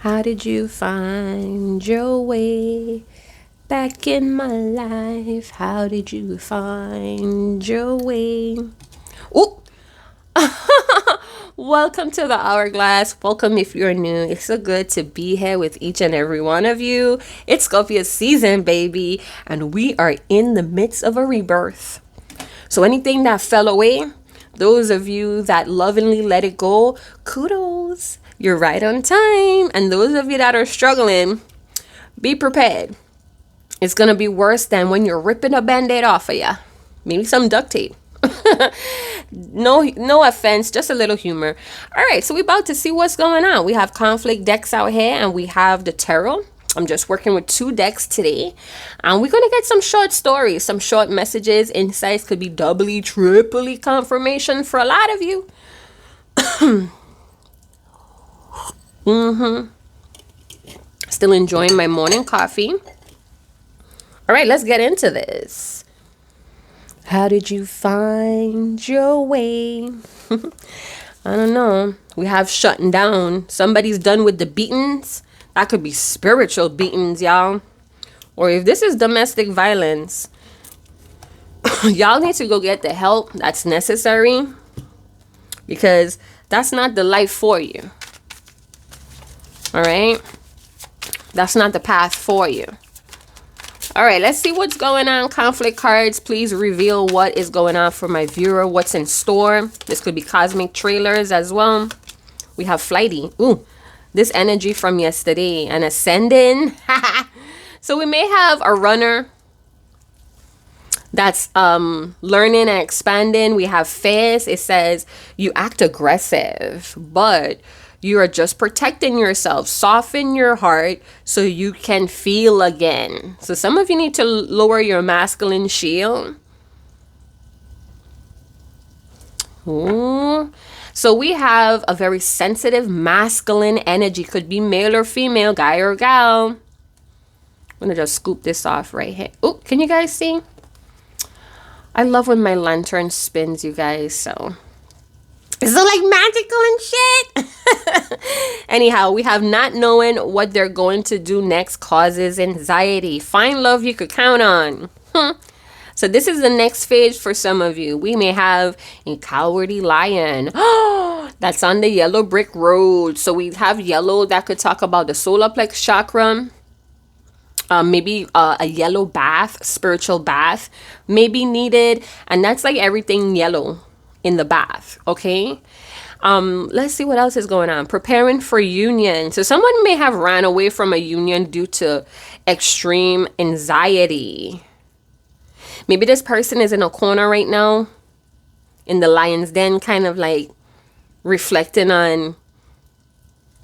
How did you find your way back in my life? How did you find your way? Oh, welcome to the Hourglass. Welcome if you're new. It's so good to be here with each and every one of you. It's Scorpio season, baby, and we are in the midst of a rebirth. So anything that fell away, those of you that lovingly let it go, kudos. You're right on time. And those of you that are struggling, be prepared. It's going to be worse than when you're ripping a band-aid off of you. Maybe some duct tape. No offense, just a little humor. All right, so we're about to see what's going on. We have conflict decks out here and we have the tarot. I'm just working with 2 decks today. And we're going to get some short stories, some short messages, insights, could be doubly, triply confirmation for a lot of you. Still enjoying my morning coffee. All right, let's get into this. How did you find your way? I don't know. We have shutting down. Somebody's done with the beatings. That could be spiritual beatings, y'all. Or if this is domestic violence, y'all need to go get the help that's necessary, because that's not the life for you. All right? That's not the path for you. All right, let's see what's going on. Conflict cards, please reveal what is going on for my viewer, what's in store. This could be cosmic trailers as well. We have flighty. Ooh, this energy from yesterday and ascending. So we may have a runner that's learning and expanding. We have fierce. It says you act aggressive, but you are just protecting yourself. Soften your heart so you can feel again. So some of you need to lower your masculine shield. Ooh. So we have a very sensitive masculine energy. Could be male or female, guy or gal. I'm going to just scoop this off right here. Oh, can you guys see? I love when my lantern spins, you guys. So it's so like magical and shit. Anyhow, we have not knowing what they're going to do next causes anxiety. Find love you could count on. So this is the next phase for some of you. We may have a cowardly lion. That's on the yellow brick road. So we have yellow that could talk about the solar plex chakra. Maybe a yellow bath, spiritual bath may be needed. And that's like everything yellow in the bath. Okay. Let's see what else is going on. Preparing for union. So someone may have ran away from a union due to extreme anxiety. Maybe this person is in a corner right now in the lion's den, kind of like reflecting on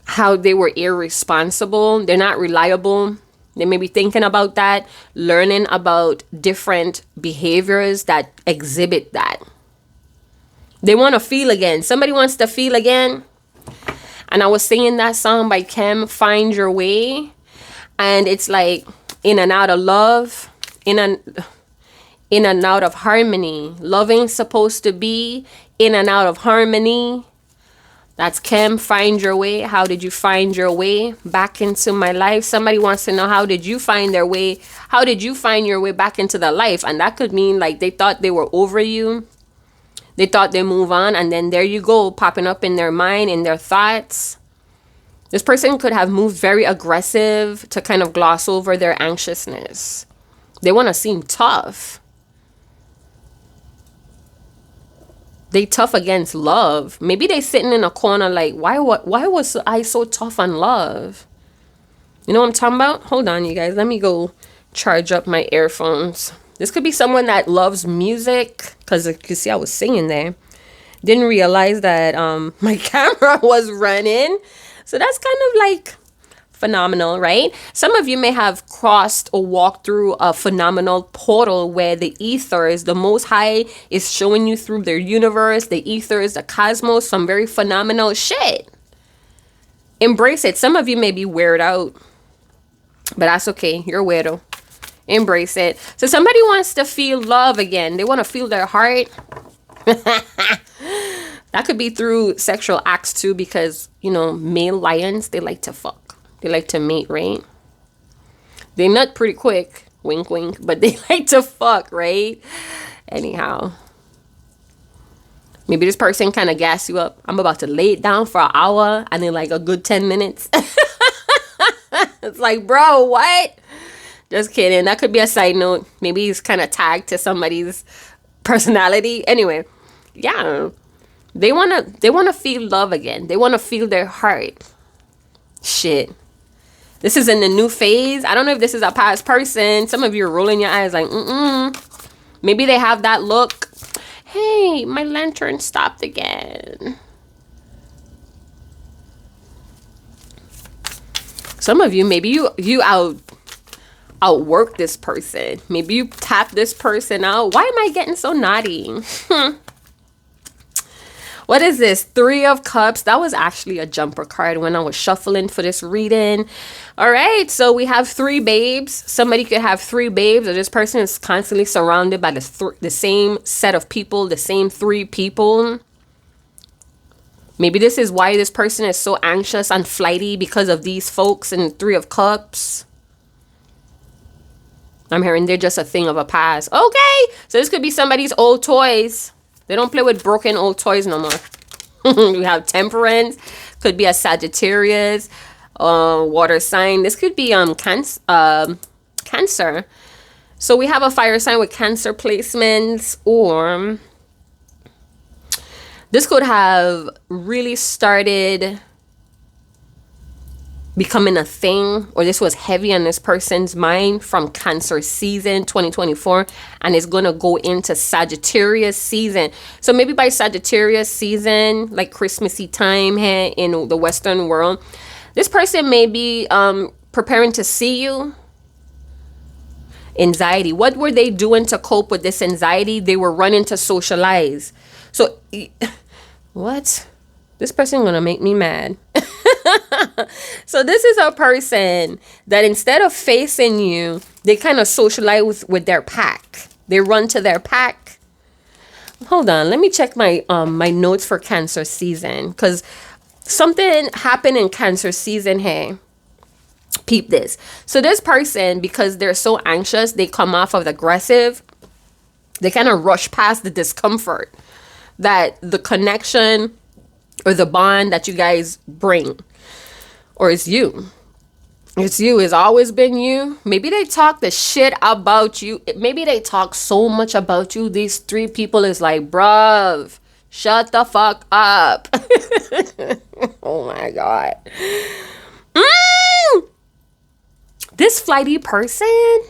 how they were irresponsible. They're not reliable. They may be thinking about that, learning about different behaviors that exhibit that. They want to feel again. Somebody wants to feel again. And I was singing that song by Kim, Find Your Way. And it's like in and out of love, in and out of harmony. Loving supposed to be in and out of harmony. That's Kim, Find Your Way. How did you find your way back into my life? Somebody wants to know, how did you find their way? How did you find your way back into their life? And that could mean like they thought they were over you. They thought they move on, and then there you go, popping up in their mind, in their thoughts. This person could have moved very aggressive to kind of gloss over their anxiousness. They want to seem tough. They tough against love. Maybe they sitting in a corner like, why was I so tough on love? You know what I'm talking about? Hold on, you guys. Let me go charge up my earphones. This could be someone that loves music, because you can see I was singing there. Didn't realize that my camera was running. So that's kind of like phenomenal, right? Some of you may have crossed or walked through a phenomenal portal where the ethers, the Most High, is showing you through their universe, the ethers, the cosmos, some very phenomenal shit. Embrace it. Some of you may be weirded out, but that's okay. You're weirdo. Embrace it. So somebody wants to feel love again. They want to feel their heart. That could be through sexual acts too, because, you know, male lions, they like to fuck. They like to mate, right? They nut pretty quick. Wink, wink. But they like to fuck, right? Anyhow. Maybe this person kind of gas you up. I'm about to lay it down for an hour and then like a good 10 minutes. It's like, bro, what? Just kidding. That could be a side note. Maybe he's kind of tagged to somebody's personality. Anyway, yeah. They wanna feel love again. They wanna feel their heart. Shit. This is in the new phase. I don't know if this is a past person. Some of you are rolling your eyes like, Maybe they have that look. Hey, my lantern stopped again. Some of you, maybe you outwork this person. Maybe you tap this person out. Why am I getting so naughty? What is this? 3 of Cups. That was actually a jumper card when I was shuffling for this reading. All right, so we have 3 babes. Somebody could have 3 babes, or this person is constantly surrounded by the same set of people, the same 3 people. Maybe this is why this person is so anxious and flighty, because of these folks in 3 of Cups. I'm hearing they're just a thing of a past. Okay, so this could be somebody's old toys. They don't play with broken old toys no more. We have Temperance. Could be a Sagittarius, water sign. This could be Cancer. So we have a fire sign with Cancer placements, or this could have really started becoming a thing, or this was heavy on this person's mind from Cancer season 2024, and it's going to go into Sagittarius season. So maybe by Sagittarius season, like Christmassy time here in the Western world, this person may be preparing to see you. Anxiety. What were they doing to cope with this anxiety? They were running to socialize. So what? This person gonna make me mad. So this is a person that instead of facing you, they kind of socialize with their pack. They run to their pack. Hold on, let me check my my notes for Cancer season, because something happened in Cancer season here. Peep this. So this person, because they're so anxious, they come off of aggressive. They kind of rush past the discomfort that the connection or the bond that you guys bring, or it's you. It's always been you. Maybe they talk the shit about you. Maybe they talk so much about you. These 3 people is like, bruv, shut the fuck up. Oh my God. This flighty person,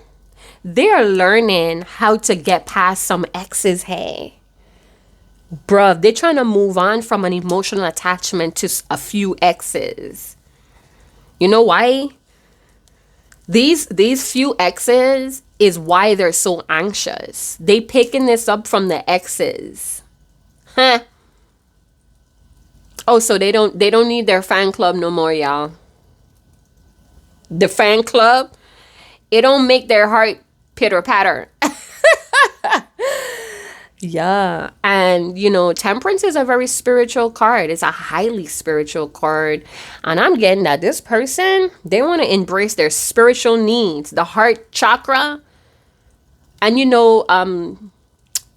they are learning how to get past some exes, hey. Bruh, they're trying to move on from an emotional attachment to a few exes. You know why? These few exes is why they're so anxious. They picking this up from the exes. Huh. Oh, so they don't need their fan club no more, y'all. The fan club, it don't make their heart pitter patter. Yeah. And, you know, Temperance is a very spiritual card. It's a highly spiritual card. And I'm getting that this person, they want to embrace their spiritual needs, the heart chakra. And, you know,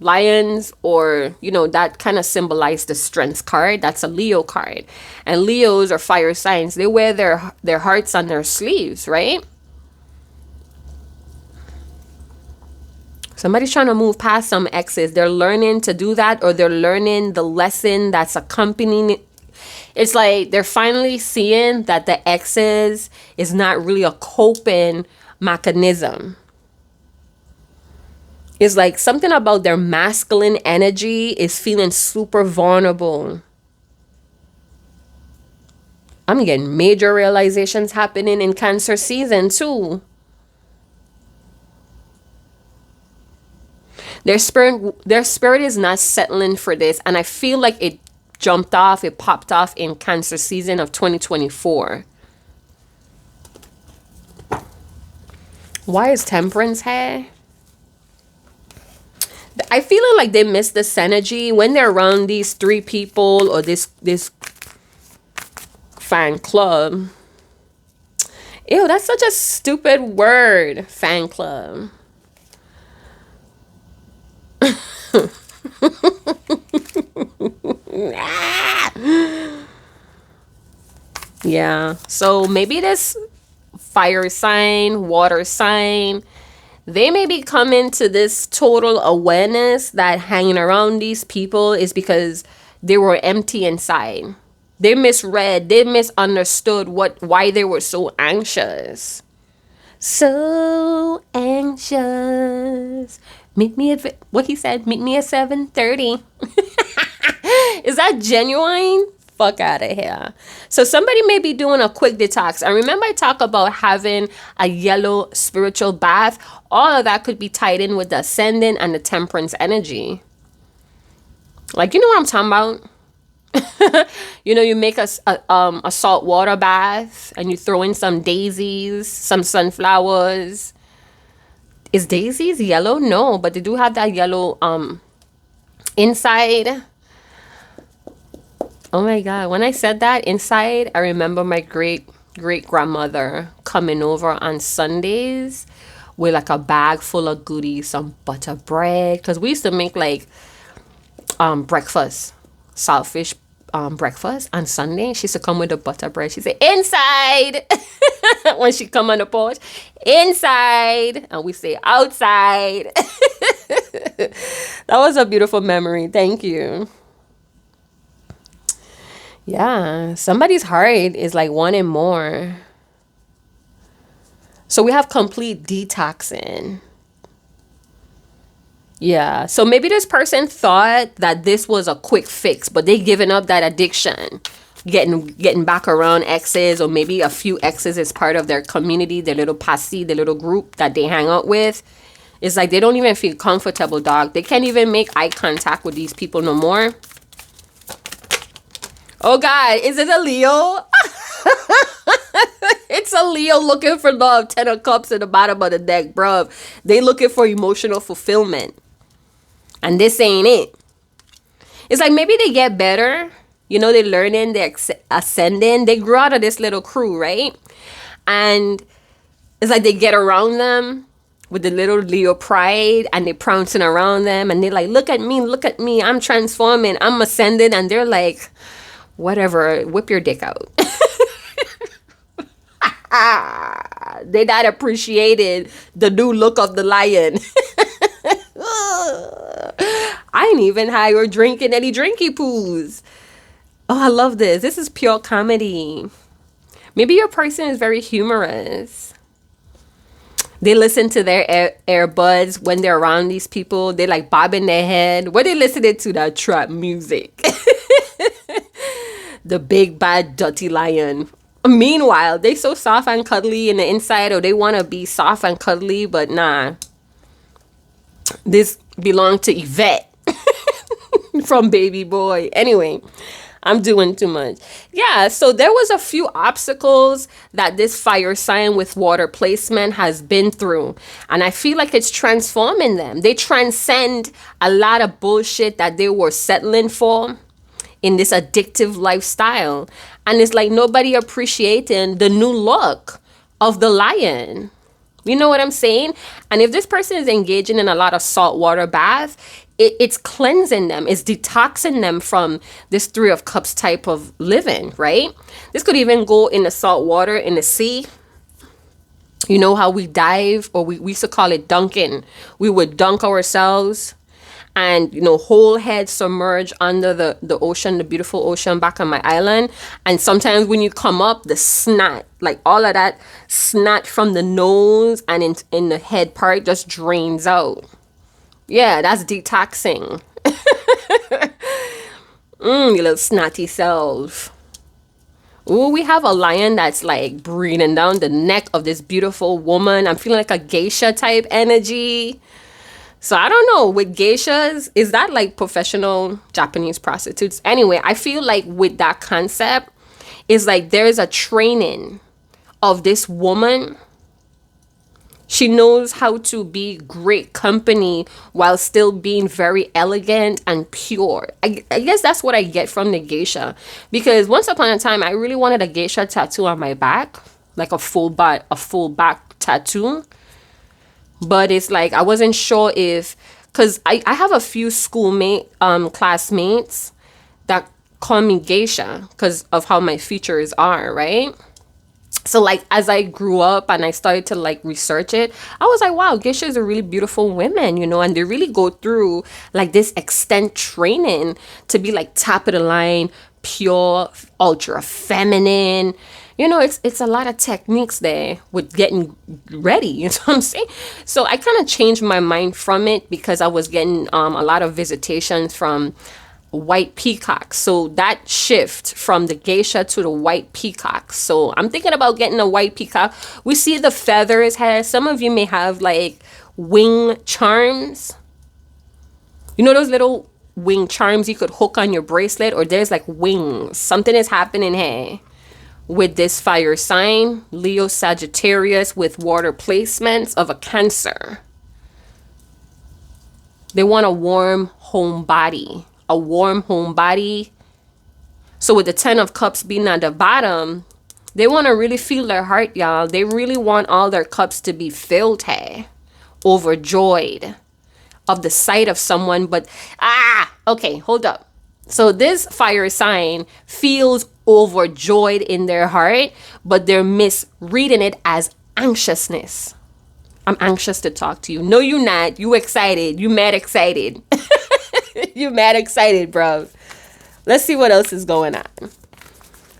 lions, or, you know, that kind of symbolize the strength card. That's a Leo card. And Leos are fire signs. They wear their hearts on their sleeves, right? Somebody's trying to move past some exes. They're learning to do that, or they're learning the lesson that's accompanying it. It's like they're finally seeing that the exes is not really a coping mechanism. It's like something about their masculine energy is feeling super vulnerable. I'm getting major realizations happening in Cancer season too. Their spirit is not settling for this. And I feel like it popped off in Cancer season of 2024. Why is Temperance here? I feel like they miss this energy when they're around these 3 people or this fan club. Ew, that's such a stupid word, fan club. Yeah, so maybe this fire sign, water sign, they may be coming to this total awareness that hanging around these people is because they were empty inside. They misread, they misunderstood why they were so anxious. So anxious. Meet me at what he said, meet me at 7:30. Is that genuine? Fuck out of here. So somebody may be doing a quick detox. And remember I talk about having a yellow spiritual bath. All of that could be tied in with the ascendant and the temperance energy. Like, you know what I'm talking about? You know, you make a salt water bath and you throw in some daisies, some sunflowers. Is daisies yellow? No, but they do have that yellow inside. Oh my God. When I said that inside, I remember my great grandmother coming over on Sundays with like a bag full of goodies, some butter bread. Because we used to make like breakfast, saltfish breakfast on Sunday. She used to come with the butter bread. She said, inside. When she come on the porch, inside. And we say, outside. That was a beautiful memory. Thank you. Yeah, somebody's heart is like wanting more. So we have complete detoxing. Yeah, so maybe this person thought that this was a quick fix, but they giving up that addiction, getting back around exes, or maybe a few exes as part of their community, their little posse, their little group that they hang out with. It's like they don't even feel comfortable, dog. They can't even make eye contact with these people no more. Oh God, is it a Leo? It's a Leo looking for love. 10 of Cups at the bottom of the deck, bruv. They looking for emotional fulfillment. And this ain't it. It's like maybe they get better. You know, they're learning, they're ascending. They grew out of this little crew, right? And it's like they get around them with the little Leo pride and they're pouncing around them. And they're like, look at me. I'm transforming. I'm ascending. And they're like, whatever, whip your dick out. They not appreciated the new look of the lion. I ain't even high or drinking any drinky poos. Oh, I love this. This is pure comedy. Maybe your person is very humorous. They listen to their earbuds when they're around these people. They like bobbing their head. What they listening to? That trap music. The big bad dirty lion. Meanwhile, they so soft and cuddly in the inside, or they want to be soft and cuddly, but nah. This belonged to Yvette from Baby Boy. Anyway, I'm doing too much. Yeah, so there was a few obstacles that this fire sign with water placement has been through. And I feel like it's transforming them. They transcend a lot of bullshit that they were settling for in this addictive lifestyle. And it's like nobody appreciating the new look of the lion. You know what I'm saying? And if this person is engaging in a lot of saltwater bath, it's cleansing them. It's detoxing them from this 3 of Cups type of living, right? This could even go in the salt water in the sea. You know how we dive, or we used to call it dunking. We would dunk ourselves and, you know, whole head submerged under the ocean, the beautiful ocean back on my island. And sometimes when you come up, the snot, like all of that snot from the nose and in the head part just drains out. Yeah, that's detoxing. You little snotty self. Ooh, we have a lion that's like breathing down the neck of this beautiful woman. I'm feeling like a geisha type energy. So I don't know, with geishas, is that like professional Japanese prostitutes? Anyway, I feel like with that concept, it's like there's a training of this woman. She knows how to be great company while still being very elegant and pure. I guess that's what I get from the geisha. Because once upon a time, I really wanted a geisha tattoo on my back. like a full back tattoo. But it's like I wasn't sure if, because I have a few classmates that call me geisha because of how my features are, right? So like as I grew up and I started to like research it, I was like, wow, geishas are really beautiful women, you know, and they really go through like this extent training to be like top of the line, pure, ultra feminine. You know, it's a lot of techniques there with getting ready, you know what I'm saying? So I kind of changed my mind from it because I was getting a lot of visitations from white peacocks. So that shift from the geisha to the white peacock. So I'm thinking about getting a white peacock. We see the feathers here. Some of you may have like wing charms. You know those little wing charms you could hook on your bracelet, or there's like wings. Something is happening here with this fire sign, Leo Sagittarius, with water placements of a Cancer. They want a warm home body. A warm home body. So with the 10 of Cups being at the bottom, they want to really feel their heart, y'all. They really want all their cups to be filled here, overjoyed of the sight of someone. But okay, hold up. So this fire sign feels overjoyed in their heart, but they're misreading it as anxiousness. I'm anxious to talk to you. No, you're not. You excited. You mad excited. You mad excited, bro. Let's see what else is going on.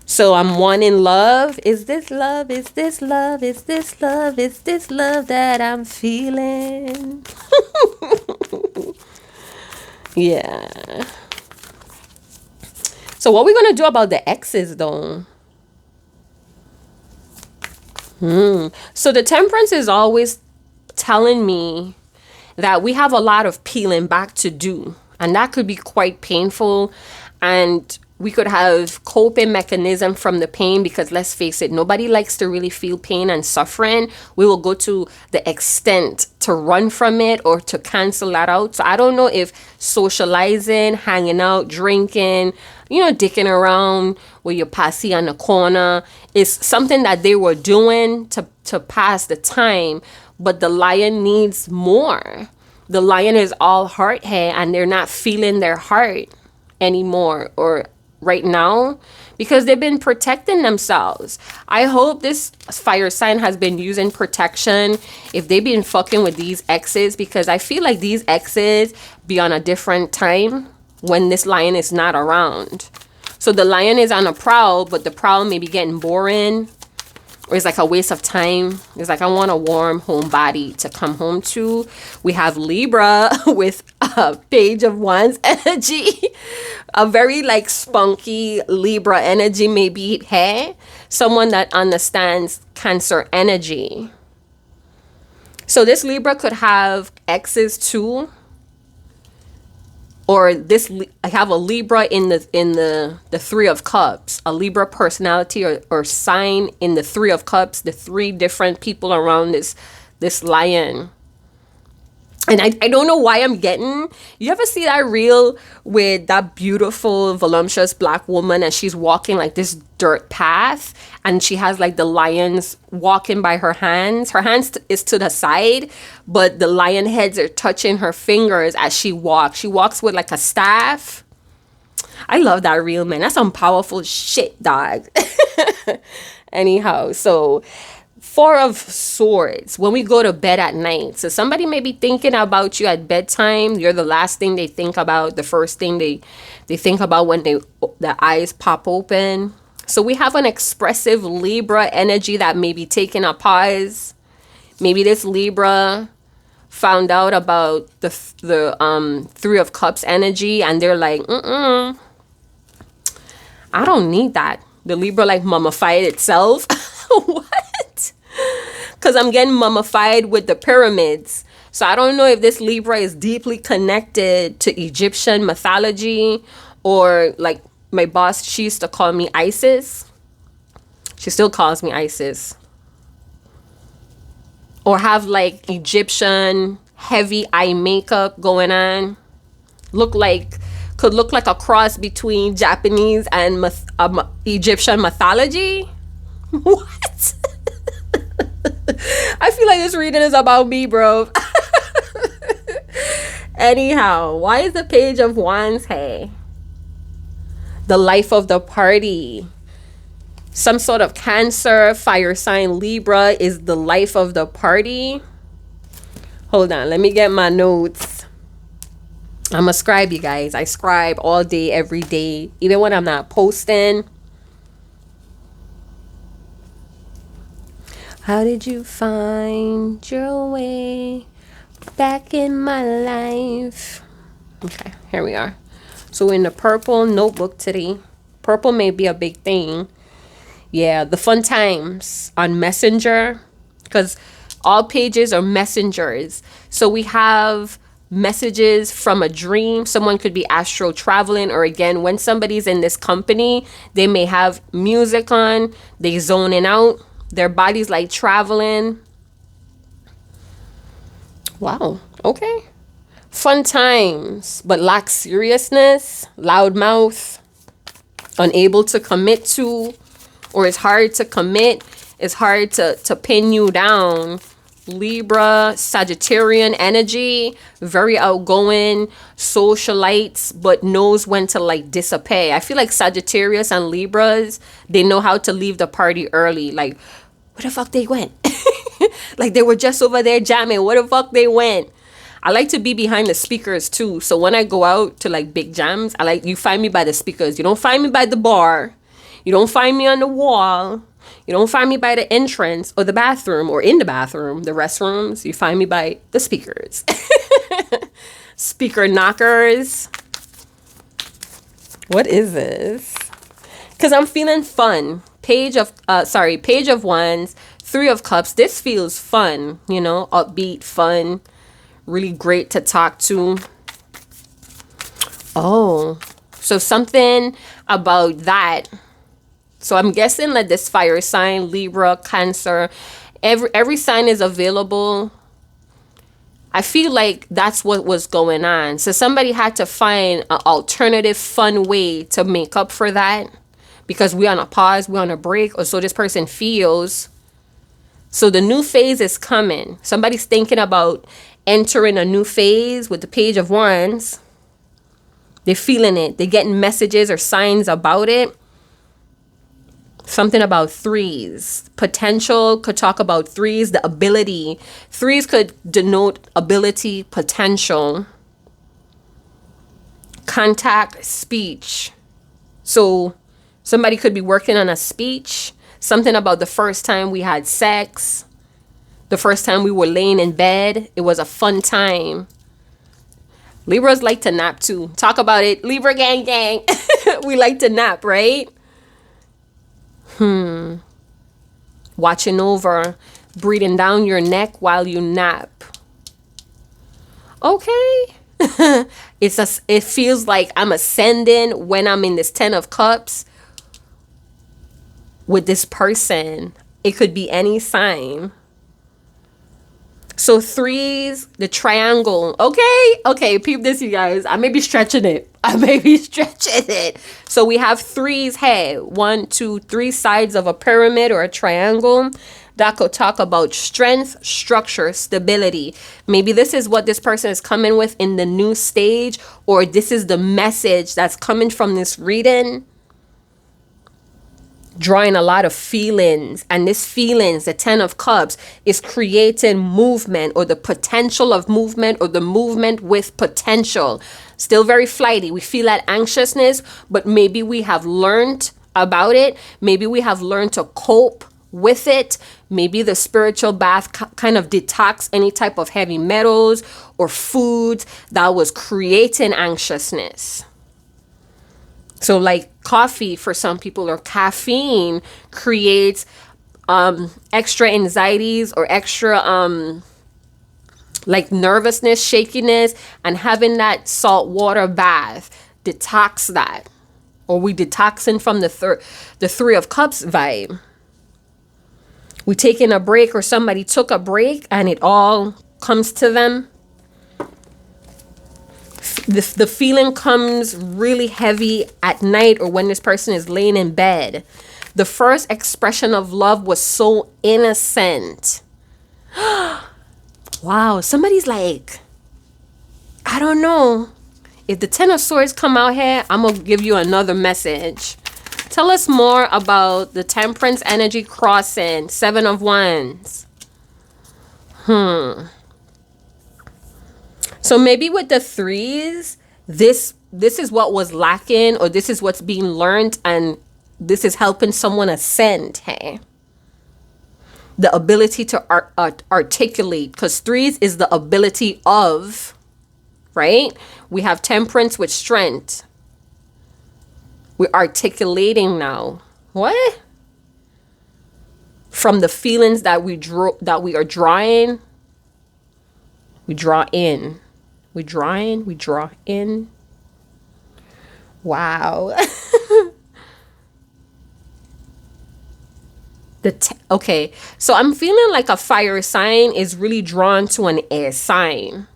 So I'm wanting love. Is this love? Is this love? Is this love? Is this love that I'm feeling? Yeah. So what we gonna do about the exes though? So the Temperance is always telling me that we have a lot of peeling back to do. And that could be quite painful. And we could have coping mechanism from the pain, because let's face it, nobody likes to really feel pain and suffering. We will go to the extent to run from it or to cancel that out. So I don't know if socializing, hanging out, drinking, you know, dicking around with your posse on the corner is something that they were doing to pass the time. But the lion needs more. The lion is all heart here, and they're not feeling their heart anymore or right now because they've been protecting themselves. I hope this fire sign has been using protection if they've been fucking with these exes, because I feel like these exes be on a different time when this lion is not around. So the lion is on a prowl, but the prowl may be getting boring, or it's like a waste of time. It's like, I want a warm home body to come home to. We have Libra with a Page of Wands energy. A very like spunky Libra energy, maybe here. Someone that understands Cancer energy. So this Libra could have exes too. Or I have a Libra in the Three of Cups, a Libra personality or sign in the Three of Cups, the three different people around this lion. And I don't know why I'm getting, you ever see that reel with that beautiful, voluptuous black woman and she's walking like this dirt path and she has like the lions walking by her hands. Her hands is to the side, but the lion heads are touching her fingers as she walks. She walks with like a staff. I love that reel, man. That's some powerful shit, dog. Anyhow, so Four of Swords, when we go to bed at night. So somebody may be thinking about you at bedtime. You're the last thing they think about, the first thing they think about when the eyes pop open. So we have an expressive Libra energy that may be taking a pause. Maybe this Libra found out about the Three of Cups energy and they're like, I don't need that. The Libra like mummified itself. What? Because I'm getting mummified with the pyramids. So I don't know if this Libra is deeply connected to Egyptian mythology, or like my boss, she used to call me Isis. She still calls me Isis. Or have like Egyptian heavy eye makeup going on. Could look like a cross between Japanese and Egyptian mythology. What? I feel like this reading is about me, bro. Anyhow, why is the Page of Wands? Hey, the life of the party. Some sort of Cancer, fire sign Libra is the life of the party. Hold on, let me get my notes. I'm a scribe, you guys. I scribe all day, every day, even when I'm not posting. How did you find your way back in my life? Okay, here we are. So in the purple notebook today, purple may be a big thing. Yeah, the fun times on Messenger, because all pages are messengers. So we have messages from a dream. Someone could be astral traveling, or again, when somebody's in this company, they may have music on, they zoning out. Their body's like traveling. Wow. Okay. Fun times, but lack seriousness, loud mouth, unable to commit to, or it's hard to commit. It's hard to pin you down. Libra, Sagittarian energy, very outgoing, socialites, but knows when to like disappear. I feel like Sagittarius and Libras, they know how to leave the party early. Like, where the fuck they went? Like they were just over there jamming. Where the fuck they went? I like to be behind the speakers too. So when I go out to like big jams, you find me by the speakers. You don't find me by the bar. You don't find me on the wall. You don't find me by the entrance or the bathroom or in the bathroom, the restrooms. You find me by the speakers. Speaker knockers. What is this? Because I'm feeling fun. Page of Wands, Three of Cups. This feels fun, you know, upbeat, fun, really great to talk to. Oh, so something about that. So I'm guessing that this fire sign, Libra, Cancer, every sign is available. I feel like that's what was going on. So somebody had to find an alternative fun way to make up for that, because we're on a pause, we're on a break, or so this person feels. So the new phase is coming. Somebody's thinking about entering a new phase with the Page of Wands. They're feeling it. They're getting messages or signs about it. Something about threes. Potential could talk about threes, the ability. Threes could denote ability, potential. Contact, speech. So somebody could be working on a speech. Something about the first time we had sex. The first time we were laying in bed. It was a fun time. Libras like to nap too. Talk about it. Libra gang gang. We like to nap, right? Watching over, breathing down your neck while you nap. Okay. It feels like I'm ascending when I'm in this 10 of Cups with this person. It could be any sign. So threes, the triangle. Okay, peep this, you guys. I may be stretching it. So we have threes here. 1, 2, 3 sides of a pyramid or a triangle. That could talk about strength, structure, stability. Maybe this is what this person is coming with in the new stage, or this is the message that's coming from this reading. Drawing a lot of feelings, and this feelings, the 10 of Cups, is creating movement, or the potential of movement, or the movement with potential. Still very flighty. We feel that anxiousness, but maybe we have learned about it. Maybe we have learned to cope with it. Maybe the spiritual bath kind of detox any type of heavy metals or foods that was creating anxiousness. So like coffee for some people, or caffeine, creates extra anxieties or extra like nervousness, shakiness, and having that salt water bath detox that. Or we detoxing from the Three of Cups vibe. We taking a break, or somebody took a break and it all comes to them. The feeling comes really heavy at night, or when this person is laying in bed. The first expression of love was so innocent. Wow, somebody's like, I don't know. If the Ten of Swords come out here, I'm going to give you another message. Tell us more about the Temperance energy crossing. Seven of Wands. So maybe with the threes, this is what was lacking, or this is what's being learned, and this is helping someone ascend, hey? The ability to articulate, because threes is the ability of, right? We have temperance with strength. We're articulating now. What? From the feelings that we are drawing, we draw in. We draw in. Wow. Okay, so I'm feeling like a fire sign is really drawn to an air sign.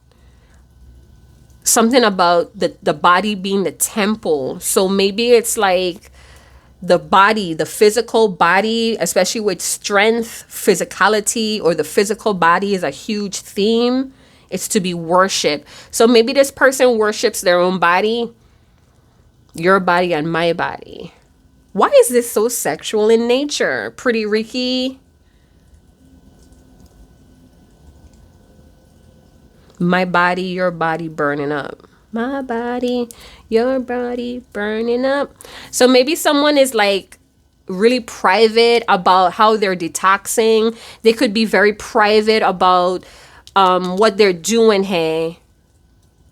Something about the body being the temple. So maybe it's like the body, the physical body, especially with strength, physicality, or the physical body is a huge theme. It's to be worshipped. So maybe this person worships their own body, your body and my body. Why is this so sexual in nature? Pretty Ricky. My body, your body burning up. My body, your body burning up. So maybe someone is like really private about how they're detoxing. They could be very private about what they're doing, hey.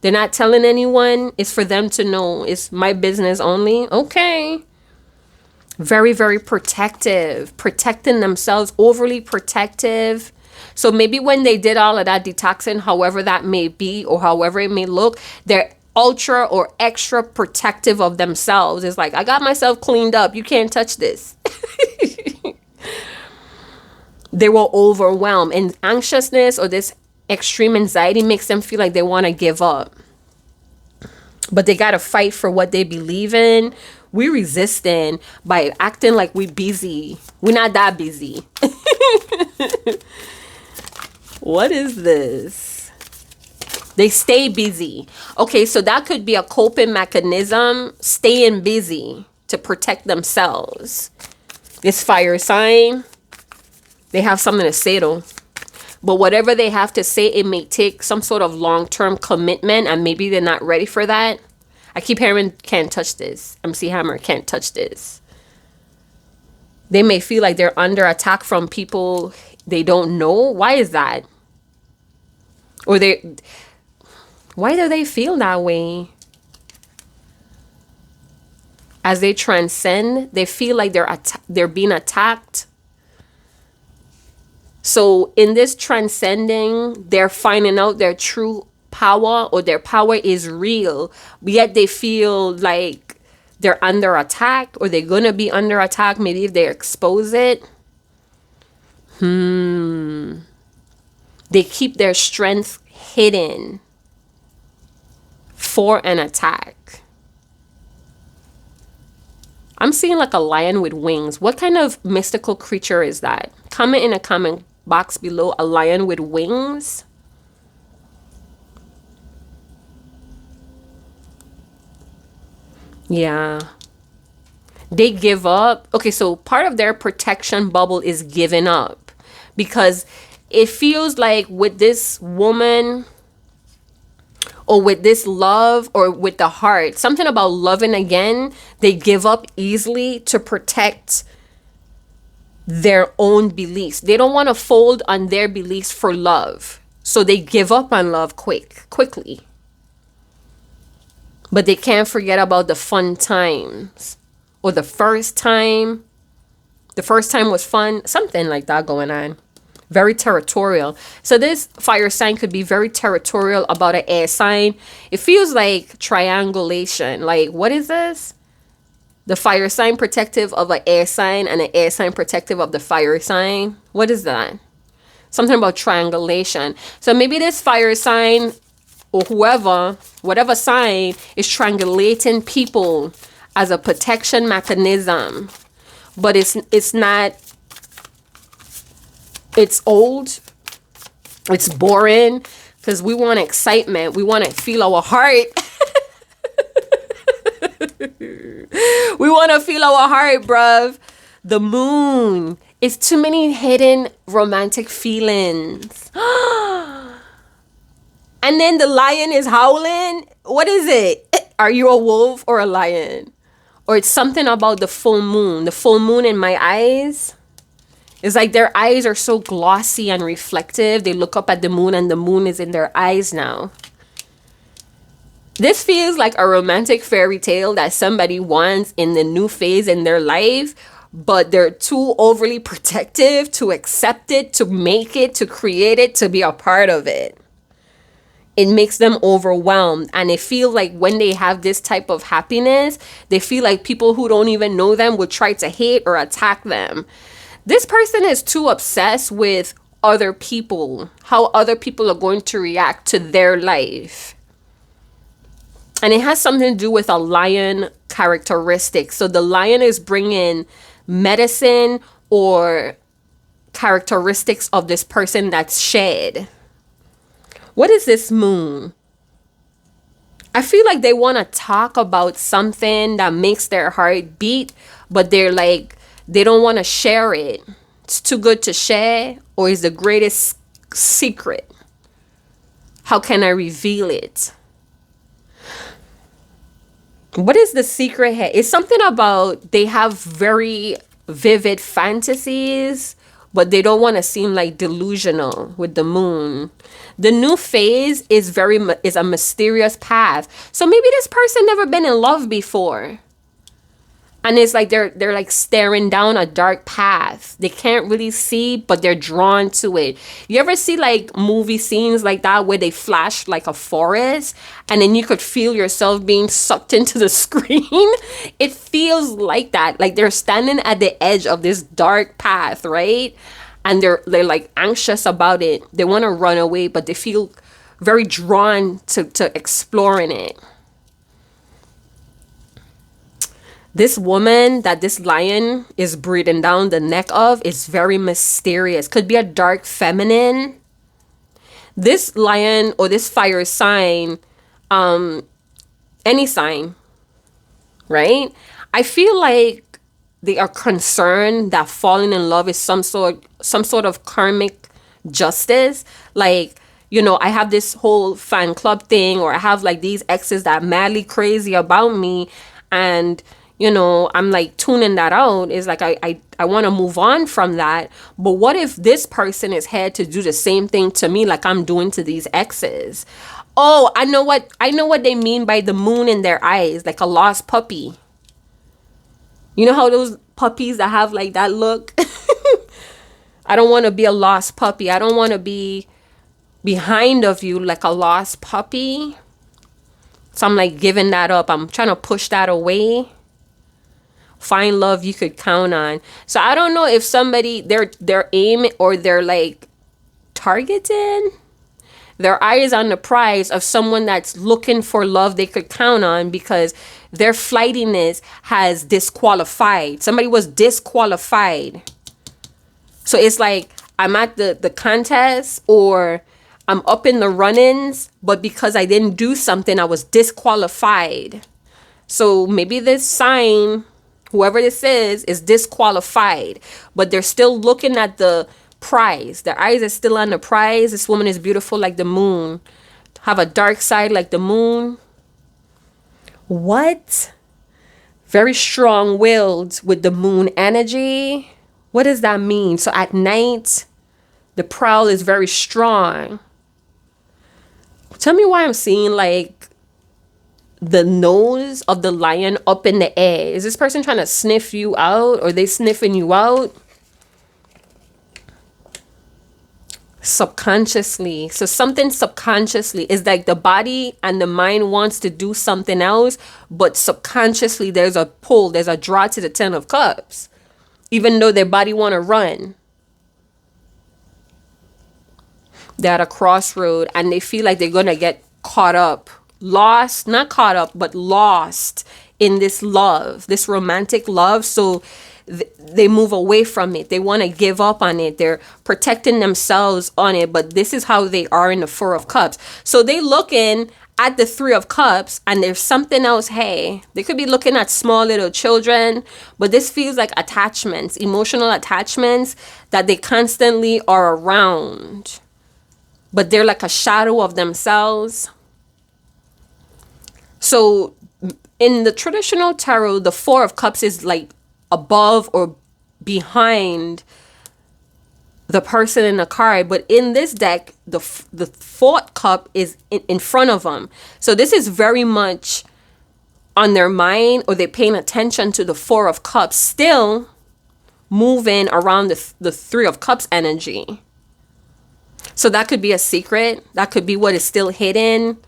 They're not telling anyone. It's for them to know. It's my business only. Okay. Very, very protective. Protecting themselves. Overly protective. So maybe when they did all of that detoxing, however that may be, or however it may look, they're ultra or extra protective of themselves. It's like, I got myself cleaned up. You can't touch this. They were overwhelmed. And anxiousness or this extreme anxiety makes them feel like they want to give up. But they got to fight for what they believe in. We resisting by acting like we busy. We're not that busy. What is this? They stay busy. Okay, so that could be a coping mechanism, staying busy to protect themselves. This fire sign, they have something to say though. But whatever they have to say, it may take some sort of long-term commitment, and maybe they're not ready for that. I keep hearing, can't touch this. MC Hammer, can't touch this. They may feel like they're under attack from people they don't know. Why is that? Or why do they feel that way? As they transcend, they feel like they're being attacked. So in this transcending, they're finding out their true power, or their power is real, but yet they feel like they're under attack, or they're going to be under attack, maybe if they expose it. They keep their strength hidden for an attack. I'm seeing like a lion with wings. What kind of mystical creature is that? Comment in a comment box below. A lion with wings. Yeah. They give up. Okay, so part of their protection bubble is giving up, because it feels like with this woman, or with this love, or with the heart, something about loving again, they give up easily to protect their own beliefs. They don't want to fold on their beliefs for love. So they give up on love quickly. But they can't forget about the fun times, or the first time. The first time was fun. Something like that going on. Very territorial. So this fire sign could be very territorial about an air sign. It feels like triangulation. Like, what is this? The fire sign protective of an air sign, and an air sign protective of the fire sign. What is that? Something about triangulation. So maybe this fire sign, or whatever sign, is triangulating people as a protection mechanism. But it's not, it's old. It's boring because we want excitement. We want to feel our heart. We want to feel our heart, bruv. The moon. It's too many hidden romantic feelings. And then the lion is howling. What is it? Are you a wolf or a lion? Or it's something about the full moon. The full moon in my eyes. It's like their eyes are so glossy and reflective. They look up at the moon and the moon is in their eyes now. This feels like a romantic fairy tale that somebody wants in the new phase in their life, but they're too overly protective to accept it, to make it, to create it, to be a part of it. It makes them overwhelmed, and they feel like when they have this type of happiness, they feel like people who don't even know them would try to hate or attack them. This person is too obsessed with other people, how other people are going to react to their life. And it has something to do with a lion characteristic. So the lion is bringing medicine or characteristics of this person that's shed. What is this moon? I feel like they want to talk about something that makes their heart beat, but they're like, they don't want to share it. It's too good to share, or is the greatest secret. How can I reveal it? What is the secret here? It's something about they have very vivid fantasies, but they don't want to seem like delusional with the moon. The new phase is a mysterious path. So maybe this person never been in love before. And it's like they're like staring down a dark path. They can't really see, but they're drawn to it. You ever see like movie scenes like that where they flash like a forest and then you could feel yourself being sucked into the screen? It feels like that. Like they're standing at the edge of this dark path, right? And they're like anxious about it. They want to run away, but they feel very drawn to exploring it. This woman that this lion is breathing down the neck of is very mysterious. Could be a dark feminine. This lion or this fire sign, any sign, right? I feel like they are concerned that falling in love is some sort of karmic justice. Like, you know, I have this whole fan club thing, or I have like these exes that are madly crazy about me, and you know, I'm like tuning that out. Is like I want to move on from that. But what if this person is here to do the same thing to me like I'm doing to these exes? Oh, I know what they mean by the moon in their eyes, like a lost puppy. You know how those puppies that have like that look? I don't want to be a lost puppy. I don't want to be behind of you like a lost puppy. So I'm like giving that up. I'm trying to push that away. Find love you could count on. So I don't know if somebody, their aim or they're like targeting, their eye is on the prize of someone that's looking for love they could count on, because their flightiness has disqualified. Somebody was disqualified. So it's like I'm at the contest, or I'm up in the run-ins, but because I didn't do something, I was disqualified. So maybe this sign, whoever this is disqualified, but they're still looking at the prize. Their eyes are still on the prize. This woman is beautiful like the moon. Have a dark side like the moon. What? Very strong-willed with the moon energy. What does that mean? So at night, the prowl is very strong. Tell me why I'm seeing like the nose of the lion up in the air. Is this person trying to sniff you out, or are they sniffing you out? Subconsciously. So something subconsciously is like the body and the mind wants to do something else, but subconsciously there's a pull, there's a draw to the 10 of cups, even though their body want to run. They're at a crossroad and they feel like they're going to get caught up. Not caught up, but lost in this love, this romantic love. So they move away from it. They want to give up on it. They're protecting themselves on it. But this is how they are in the Four of Cups. So they looking at the Three of Cups, and there's something else. Hey, they could be looking at small little children, but this feels like attachments, emotional attachments that they constantly are around, but they're like a shadow of themselves. So in the traditional tarot, the Four of Cups is like above or behind the person in the card, but in this deck, the fourth cup is in front of them. So this is very much on their mind, or they're paying attention to the Four of Cups, still moving around the Three of Cups energy. So that could be a secret. That could be what is still hidden.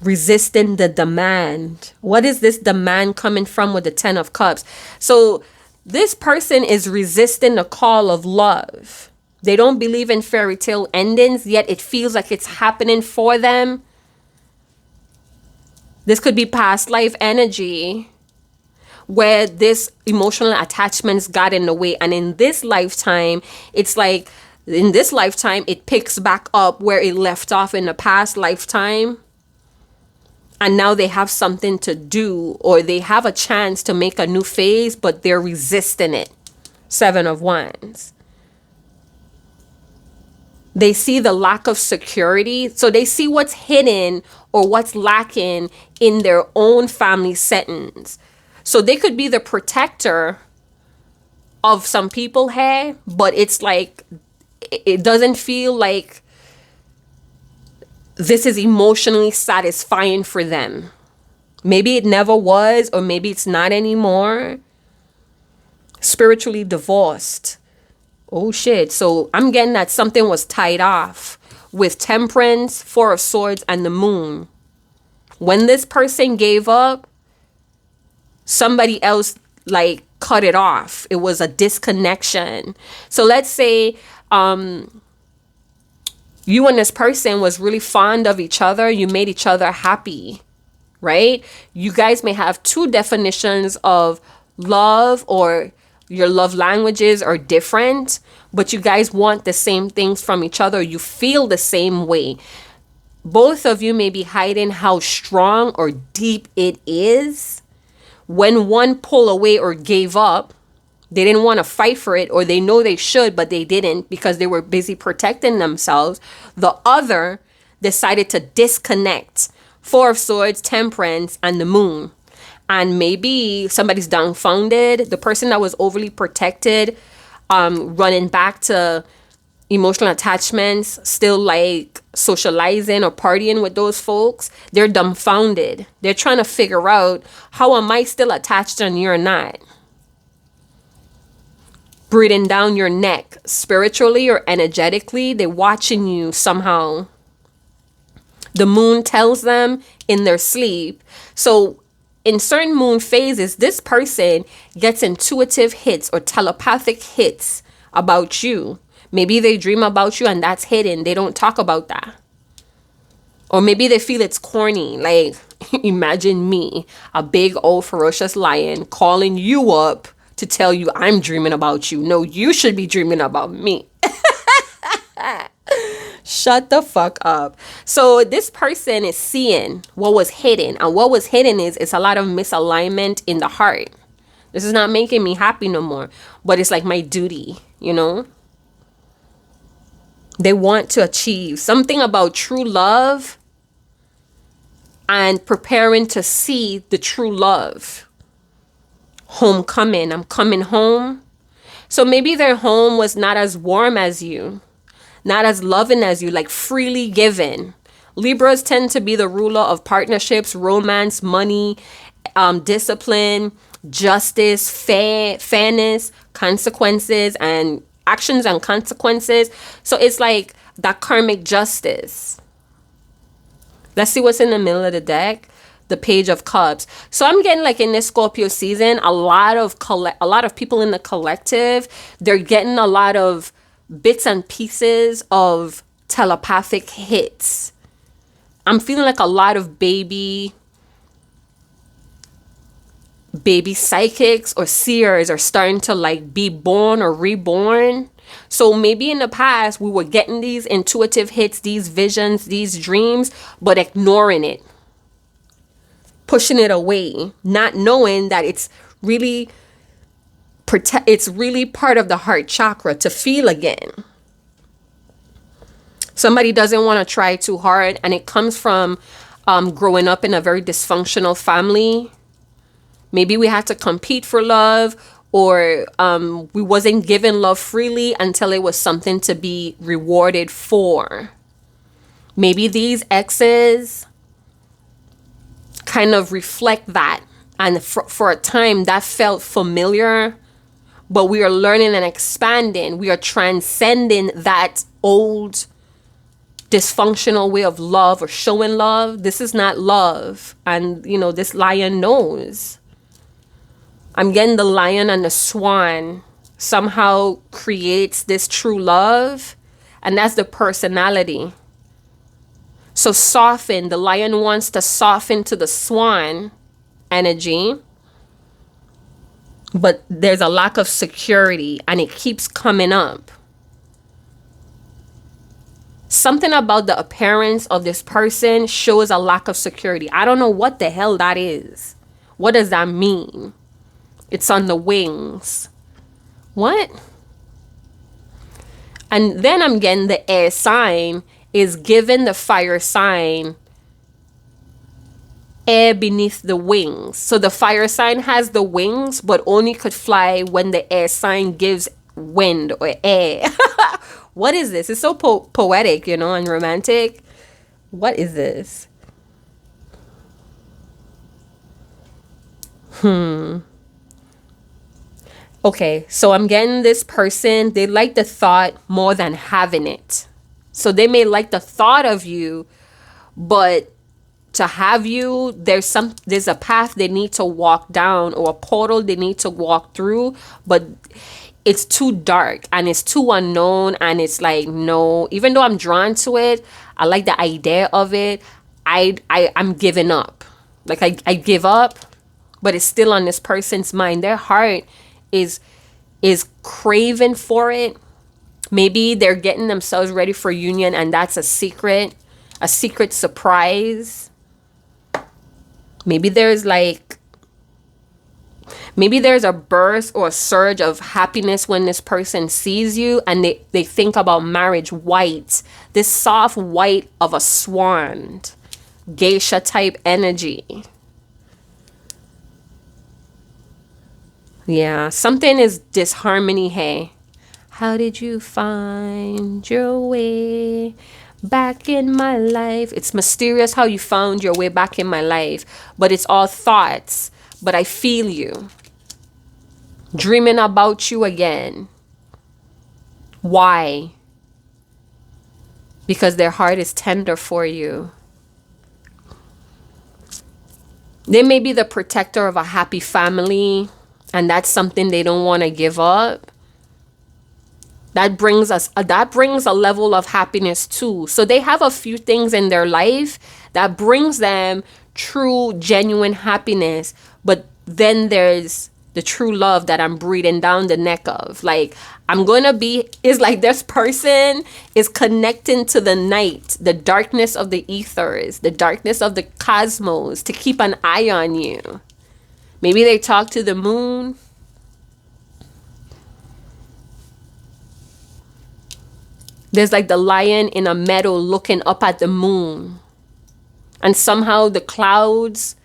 Resisting the demand. What is this demand coming from with the Ten of Cups? So this person is resisting the call of love. They don't believe in fairy tale endings, yet it feels like it's happening for them. This could be past life energy where this emotional attachments got in the way. And in this lifetime, it's like in this lifetime, it picks back up where it left off in the past lifetime. And now they have something to do, or they have a chance to make a new phase, but they're resisting it. Seven of Wands. They see the lack of security. So they see what's hidden or what's lacking in their own family settings. So they could be the protector of some people here, but it's like, it doesn't feel like this is emotionally satisfying for them. Maybe it never was, or maybe it's not anymore. Spiritually divorced. Oh shit. So I'm getting that something was tied off with Temperance, Four of Swords, and the Moon. When this person gave up, somebody else like cut it off. It was a disconnection. So let's say you and this person was really fond of each other. You made each other happy, right? You guys may have two definitions of love, or your love languages are different, but you guys want the same things from each other. You feel the same way. Both of you may be hiding how strong or deep it is. When one pulled away or gave up, they didn't want to fight for it, or they know they should, but they didn't because they were busy protecting themselves. The other decided to disconnect. Four of Swords, Temperance, and the Moon. And maybe somebody's dumbfounded. The person that was overly protected, running back to emotional attachments, still like socializing or partying with those folks, they're dumbfounded. They're trying to figure out, how am I still attached and you're not? Breathing down your neck, spiritually or energetically, they're watching you somehow. The Moon tells them in their sleep. So in certain moon phases, this person gets intuitive hits or telepathic hits about you. Maybe they dream about you and that's hidden. They don't talk about that. Or maybe they feel it's corny. Like, imagine me, a big old ferocious lion, calling you up to tell you I'm dreaming about you. No, you should be dreaming about me. Shut the fuck up. So this person is seeing what was hidden. And what was hidden is it's a lot of misalignment in the heart. This is not making me happy no more. But it's like my duty, you know? They want to achieve something about true love and preparing to see the true love. Homecoming. I'm coming home. So maybe their home was not as warm as you, not as loving as you, like freely given. Libras tend to be the ruler of partnerships, romance, money, discipline, justice, fairness, consequences, and actions and consequences. So it's like that karmic justice. Let's see what's in the middle of the deck. The Page of Cups. So I'm getting like in this Scorpio season, a lot of people in the collective, they're getting a lot of bits and pieces of telepathic hits. I'm feeling like a lot of baby psychics or seers are starting to like be born or reborn. So maybe in the past we were getting these intuitive hits, these visions, these dreams, but ignoring it, pushing it away, not knowing that it's really part of the heart chakra to feel again. Somebody doesn't want to try too hard, and it comes from growing up in a very dysfunctional family. Maybe we had to compete for love, or we wasn't given love freely until it was something to be rewarded for. Maybe these exes kind of reflect that. And for a time that felt familiar, but we are learning and expanding. We are transcending that old dysfunctional way of love or showing love. This is not love. And, you know, this lion knows. I'm getting the lion and the swan somehow creates this true love. And that's the personality. So soften. The lion wants to soften to the swan energy. But there's a lack of security and it keeps coming up. Something about the appearance of this person shows a lack of security. I don't know what the hell that is. What does that mean? It's on the wings. What? And then I'm getting the air sign is given the fire sign air beneath the wings. So the fire sign has the wings, but only could fly when the air sign gives wind or air. What is this? It's so poetic, you know, and romantic. What is this? Okay, so I'm getting this person, they like the thought more than having it. So they may like the thought of you, but to have you, there's a path they need to walk down or a portal they need to walk through, but it's too dark and it's too unknown, and it's like, no, even though I'm drawn to it, I like the idea of it, I'm giving up. Like I give up, but it's still on this person's mind. Their heart is craving for it. Maybe they're getting themselves ready for union, and that's a secret surprise. Maybe there's a burst or a surge of happiness when this person sees you, and they think about marriage white, this soft white of a swan, geisha type energy. Yeah, something is disharmony, hey. How did you find your way back in my life? It's mysterious how you found your way back in my life, but it's all thoughts. But I feel you. Dreaming about you again. Why? Because their heart is tender for you. They may be the protector of a happy family, and that's something they don't want to give up. That brings a level of happiness too. So they have a few things in their life that brings them true, genuine happiness. But then there's the true love that I'm breathing down the neck of. Like, it's like this person is connecting to the night, the darkness of the ethers, the darkness of the cosmos, to keep an eye on you. Maybe they talk to the moon. There's like the lion in a meadow looking up at the moon. And somehow the clouds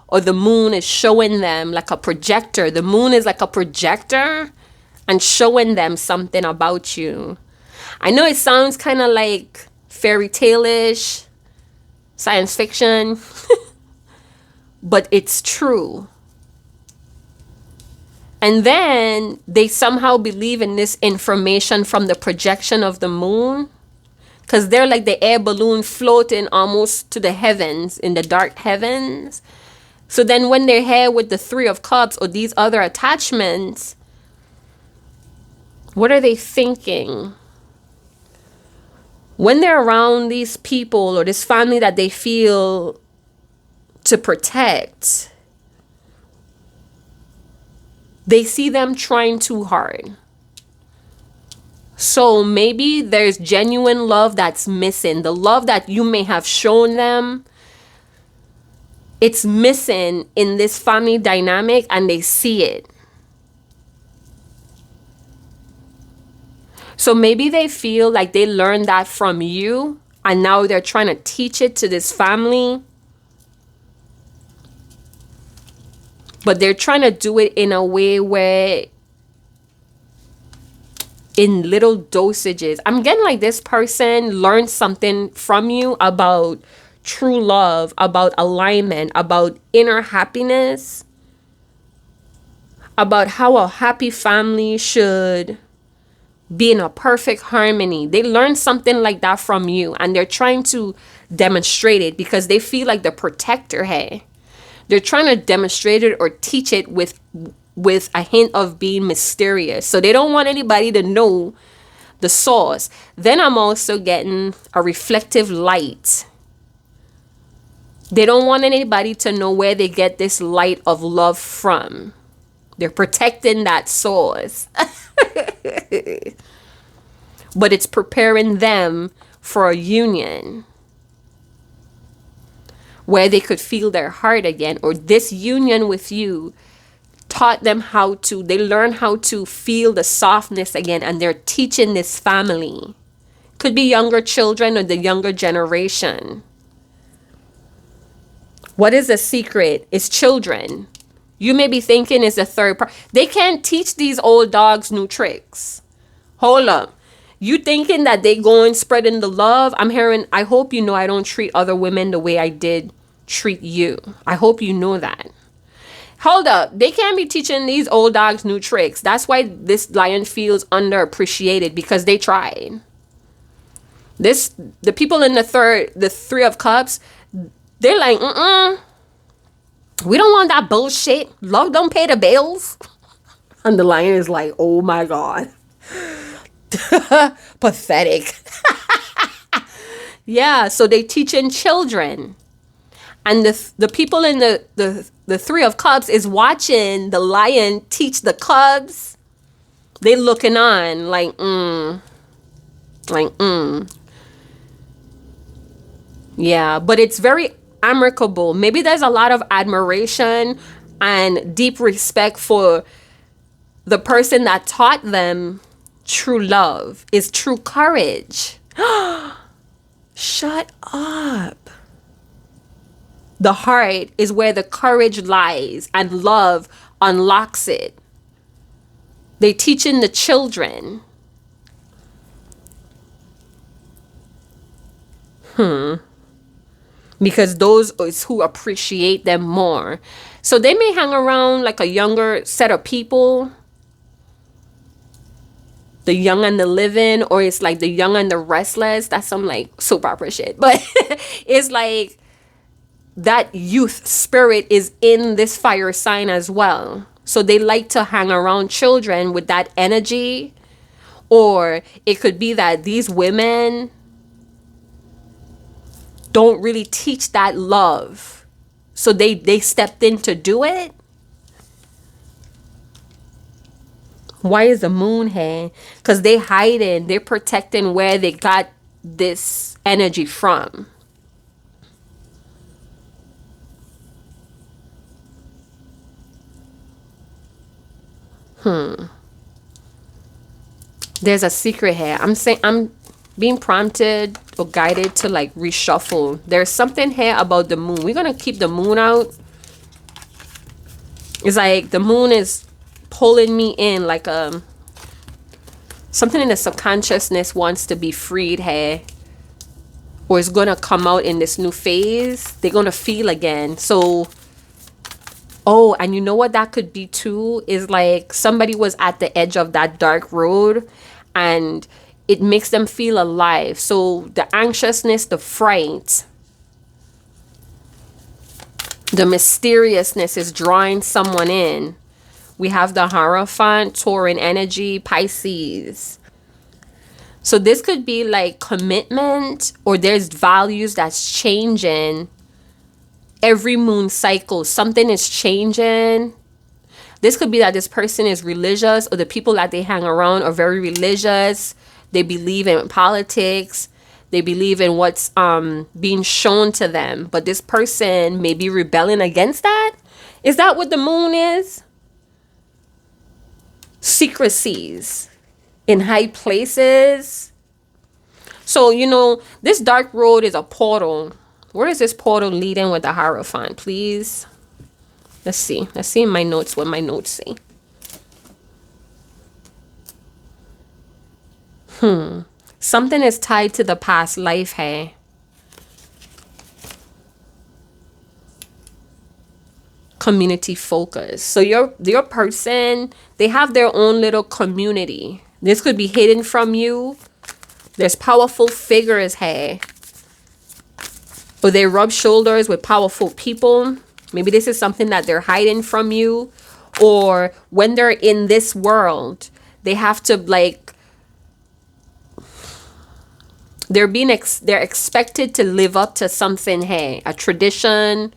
or the moon is showing them like a projector. The moon is like a projector and showing them something about you. I know it sounds kind of like fairy tale-ish, science fiction, but it's true. And then they somehow believe in this information from the projection of the moon, because they're like the air balloon floating almost to the heavens, in the dark heavens. So then when they're here with the Three of Cups or these other attachments, what are they thinking? when they're around these people or this family that they feel to protect, they see them trying too hard. So maybe there's genuine love that's missing. The love that you may have shown them, it's missing in this family dynamic, and they see it. So maybe they feel like they learned that from you, and now they're trying to teach it to this family. But they're trying to do it in a way where, in little dosages. I'm getting like this person learned something from you about true love, about alignment, about inner happiness, about how a happy family should be in a perfect harmony. They learned something like that from you, and they're trying to demonstrate it because they feel like the protector here. They're trying to demonstrate it or teach it with a hint of being mysterious. So they don't want anybody to know the source. Then I'm also getting a reflective light. They don't want anybody to know where they get this light of love from. They're protecting that source. But it's preparing them for a union where they could feel their heart again, or this union with you taught them they learn how to feel the softness again, and they're teaching this family. Could be younger children or the younger generation. What is a secret? It's children. You may be thinking it's a third part. They can't teach these old dogs new tricks. Hold up. You thinking that they going spreading the love? I'm hearing, I hope you know I don't treat other women the way I did treat you. I hope you know that. Hold up. They can't be teaching these old dogs new tricks. That's why this lion feels underappreciated, because they tried. The people in the Three of Cups, they're like, we don't want that bullshit. Love don't pay the bills. And the lion is like, oh my God. Pathetic. Yeah, so they teaching children. And the people in the Three of Cups is watching the lion teach the cubs. They looking on like, Yeah, but it's very amicable. Maybe there's a lot of admiration and deep respect for the person that taught them true love, is true courage. Shut up. The heart is where the courage lies, and love unlocks it. They teaching the children. Because those is who appreciate them more. So they may hang around like a younger set of people, the young and the living, or it's like the young and the restless. That's some like soap opera shit. But it's like that youth spirit is in this fire sign as well. So they like to hang around children with that energy. Or it could be that these women don't really teach that love. So they stepped in to do it. Why is the moon here? Because they hiding, they're protecting where they got this energy from. There's a secret here. I'm being prompted or guided to like reshuffle. There's something here about the moon. We're gonna keep the moon out. It's like the moon is pulling me in, like something in the subconsciousness wants to be freed here, or is gonna come out in this new phase. They're gonna feel again. So and you know what that could be too, is like somebody was at the edge of that dark road and it makes them feel alive. So the anxiousness, the fright, the mysteriousness is drawing someone in. We have the Hierophant, Tauran energy, Pisces. So this could be like commitment, or there's values that's changing every moon cycle. Something is changing. This could be that this person is religious, or the people that they hang around are very religious. They believe in politics. They believe in what's being shown to them. But this person may be rebelling against that. Is that what the moon is? Secrecies in high places. So, you know, this dark road is a portal. Where is this portal leading with the Hierophant, please? Let's see. Let's see in my notes what my notes say. Something is tied to the past life, hey? Community focus. So your person, they have their own little community. This could be hidden from you. There's powerful figures, hey? Or they rub shoulders with powerful people. Maybe this is something that they're hiding from you. Or when they're in this world, they have to like, they're expected to live up to something, hey, a tradition,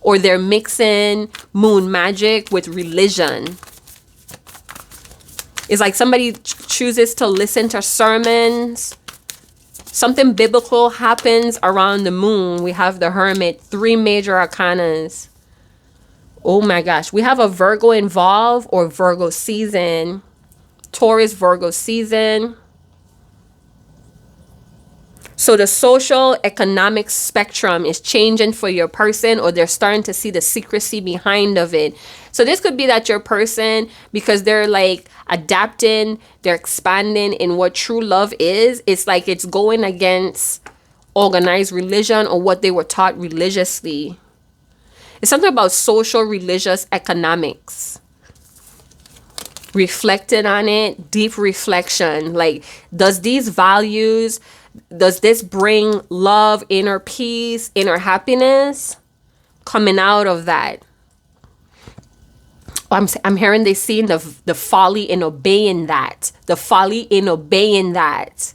or they're mixing moon magic with religion. It's like somebody chooses to listen to sermons. Something biblical happens around the moon. We have the Hermit, 3 major arcanas. Oh my gosh. We have a Virgo involved, or Virgo season. Taurus, Virgo season. So the social economic spectrum is changing for your person, or they're starting to see the secrecy behind of it. So this could be that your person, because they're like adapting, they're expanding in what true love is. It's like it's going against organized religion or what they were taught religiously. It's something about social, religious, economics. Reflecting on it, deep reflection. Like, does these values, does this bring love, inner peace, inner happiness coming out of that? I'm hearing they seeing the folly in obeying that. The folly in obeying that.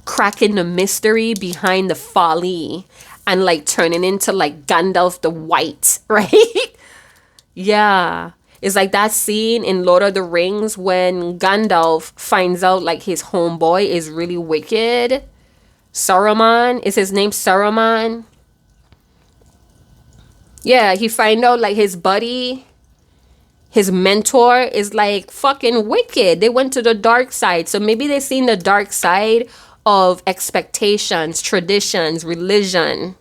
Cracking the mystery behind the folly and like turning into like Gandalf the White, right? Yeah. It's like that scene in Lord of the Rings when Gandalf finds out like his homeboy is really wicked. Saruman, is his name Saruman? Yeah, he find out like his buddy, his mentor is like fucking wicked. They went to the dark side. So maybe they seen the dark side of expectations, traditions, religion.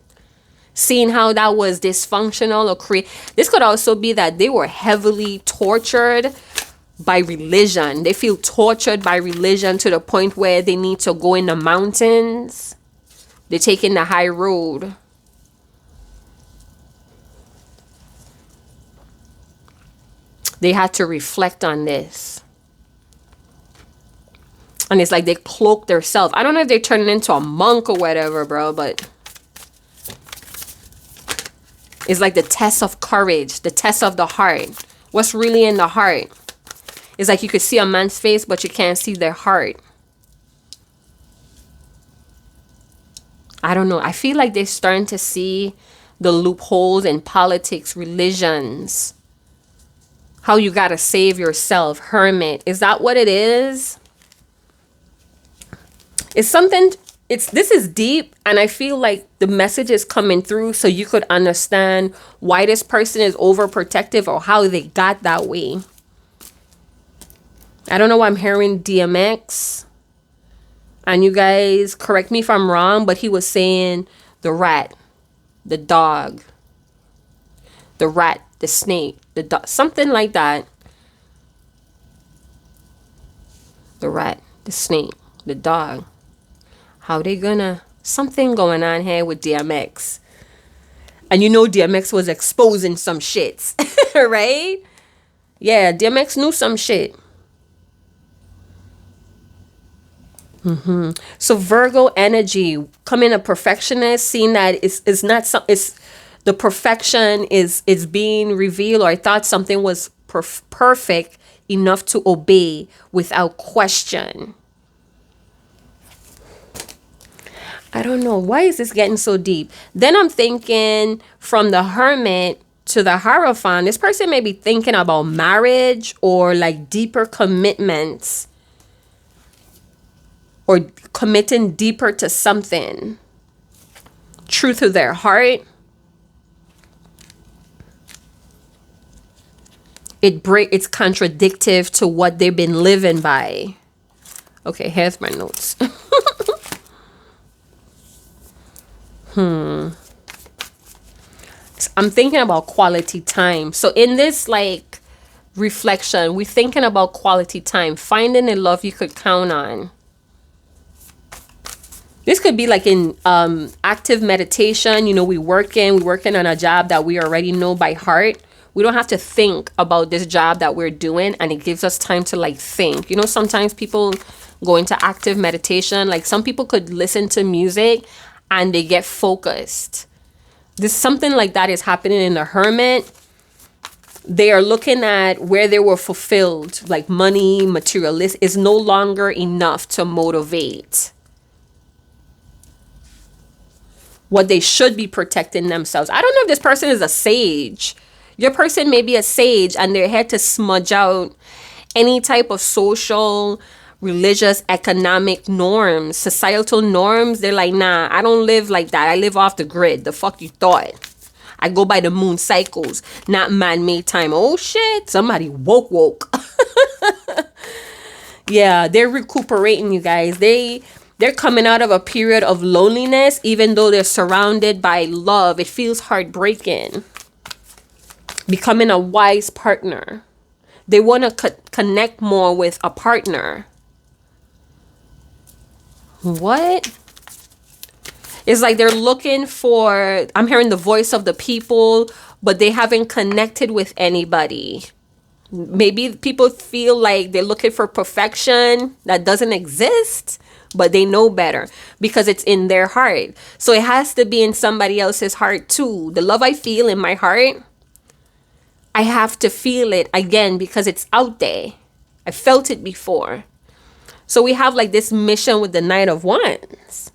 Seeing how that was dysfunctional or this could also be that they were heavily tortured by religion. They feel tortured by religion to the point where they need to go in the mountains. They're taking the high road. They had to reflect on this. And it's like they cloak themselves. I don't know if they're turning into a monk or whatever, bro, but it's like the test of courage, the test of the heart. What's really in the heart? It's like you could see a man's face, but you can't see their heart. I don't know. I feel like they're starting to see the loopholes in politics, religions. How you gotta save yourself, hermit. Is that what it is? It's something, this is deep, and I feel like the message is coming through so you could understand why this person is overprotective or how they got that way. I don't know why I'm hearing DMX. And you guys, correct me if I'm wrong, but he was saying the rat, the dog, the rat, the snake, the dog, something like that. The rat, the snake, the dog. How they gonna, something going on here with DMX. And you know DMX was exposing some shits, right? Yeah, DMX knew some shit. So Virgo energy, coming a perfectionist, seeing that it's not some, it's the perfection is being revealed, or I thought something was perfect enough to obey without question. I don't know. Why is this getting so deep? Then I'm thinking from the Hermit to the Hierophant, this person may be thinking about marriage or like deeper commitments or committing deeper to something. True to their heart. It's contradictive to what they've been living by. Okay, here's my notes. I'm thinking about quality time. So in this like reflection, we're thinking about quality time, finding a love you could count on. This could be like in active meditation. You know, we're working on a job that we already know by heart. We don't have to think about this job that we're doing, and it gives us time to like think. You know, sometimes people go into active meditation. Like some people could listen to music and they get focused. Something like that is happening in the Hermit. They are looking at where they were fulfilled, like money, materialist is no longer enough to motivate. What they should be protecting themselves. I don't know if this person is a sage. Your person may be a sage and they're here to smudge out any type of social, religious, economic norms, societal norms. They're like, nah, I don't live like that. I live off the grid. The fuck you thought? I go by the moon cycles, not man-made time. Oh shit, somebody woke. Yeah, they're recuperating, you guys. They're coming out of a period of loneliness, even though they're surrounded by love. It feels heartbreaking. Becoming a wise partner. They want to connect more with a partner. What? It's like they're looking for, I'm hearing the voice of the people, but they haven't connected with anybody. Maybe people feel like they're looking for perfection that doesn't exist, but they know better because it's in their heart. So it has to be in somebody else's heart too. The love I feel in my heart, I have to feel it again because it's out there. I felt it before. So we have like this mission with the Knight of Wands.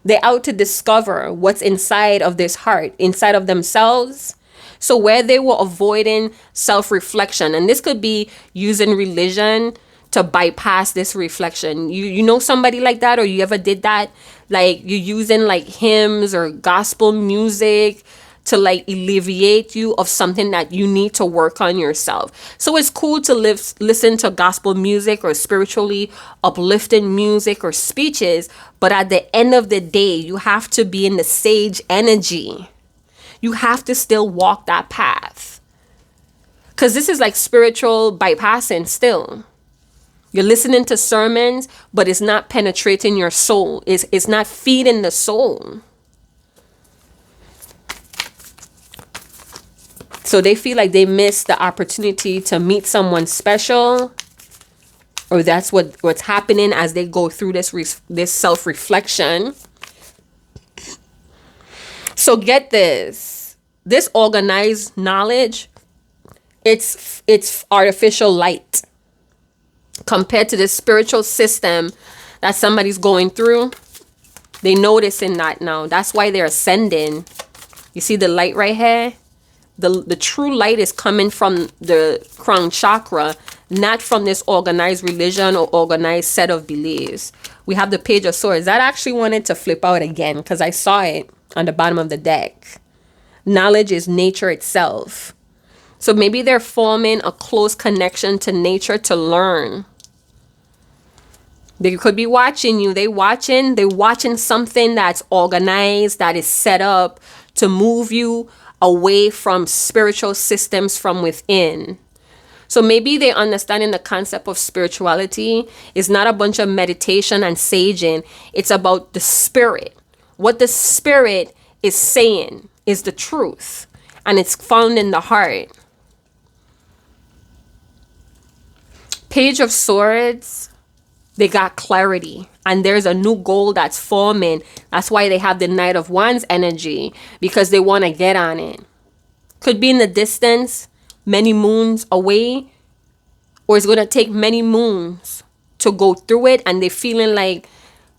They're out to discover what's inside of this heart, inside of themselves. So where they were avoiding self-reflection, and this could be using religion to bypass this reflection. You know somebody like that, or you ever did that? Like you're using like hymns or gospel music to like alleviate you of something that you need to work on yourself. So it's cool to listen to gospel music or spiritually uplifting music or speeches, but at the end of the day, you have to be in the sage energy. You have to still walk that path. Because this is like spiritual bypassing still. You're listening to sermons, but it's not penetrating your soul. It's not feeding the soul. So they feel like they missed the opportunity to meet someone special, or that's what's happening as they go through this self-reflection. So get this organized knowledge, it's artificial light compared to the spiritual system that somebody's going through. They noticing that now. That's why they're ascending. You see the light right here? The true light is coming from the crown chakra, not from this organized religion or organized set of beliefs. We have the Page of Swords. That actually wanted to flip out again because I saw it on the bottom of the deck. Knowledge is nature itself. So maybe they're forming a close connection to nature to learn. They could be watching you. They're watching something that's organized, that is set up to move you away from spiritual systems from within. So maybe they're understanding the concept of spirituality is not a bunch of meditation and saging. It's about the spirit. What the spirit is saying is the truth, and it's found in the heart. Page of Swords, they got clarity, and there's a new goal that's forming. That's why they have the Knight of Wands energy, because they want to get on it. Could be in the distance, many moons away, or it's going to take many moons to go through it, and they're feeling like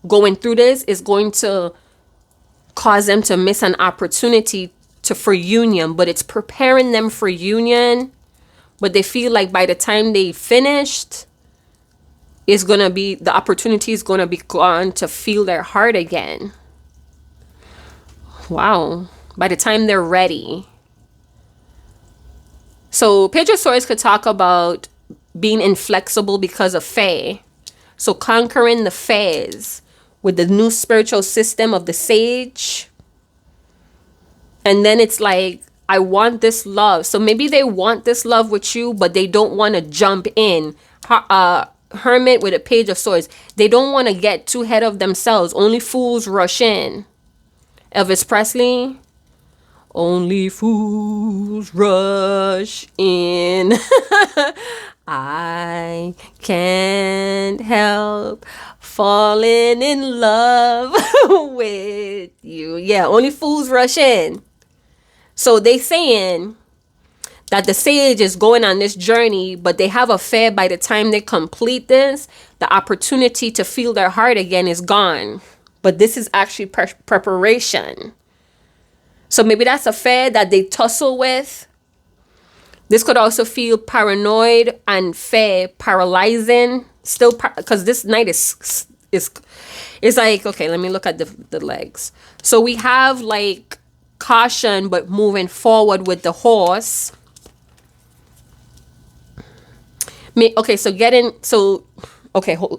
going through this is going to cause them to miss an opportunity for union, but it's preparing them for union. But they feel like by the time they finished, it's going to be, the opportunity is going to be gone to feel their heart again. Wow. By the time they're ready. So Page of Swords could talk about being inflexible because of Fae. So conquering the Faes with the new spiritual system of the Sage. And then it's like, I want this love. So maybe they want this love with you, but they don't want to jump in. Hermit with a Page of Swords. They don't want to get too ahead of themselves. Only fools rush in. Elvis Presley. Only fools rush in. I can't help falling in love with you. Yeah, only fools rush in. So they saying that the Sage is going on this journey, but they have a fear by the time they complete this, the opportunity to feel their heart again is gone. But this is actually preparation. So maybe that's a fear that they tussle with. This could also feel paranoid and fear paralyzing. Still, because this night is like, okay, let me look at the legs. So we have like caution, but moving forward with the horse. Okay,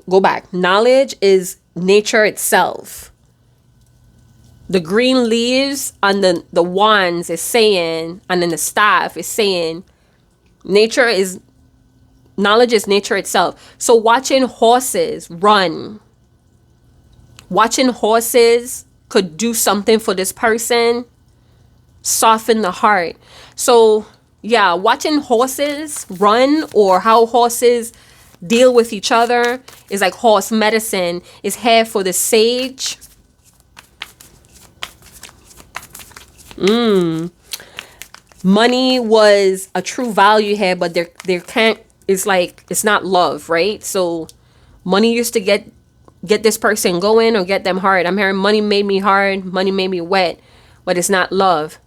go back. Knowledge is nature itself. The green leaves on the wands is saying, and then the staff is saying, knowledge is nature itself. So watching horses run, watching horses could do something for this person, soften the heart. So yeah, watching horses run or how horses deal with each other is like horse medicine. Is here for the Sage. Money was a true value here, but there can't, it's like, it's not love, right? So money used to get this person going or get them hard. I'm hearing money made me hard, money made me wet, but it's not love.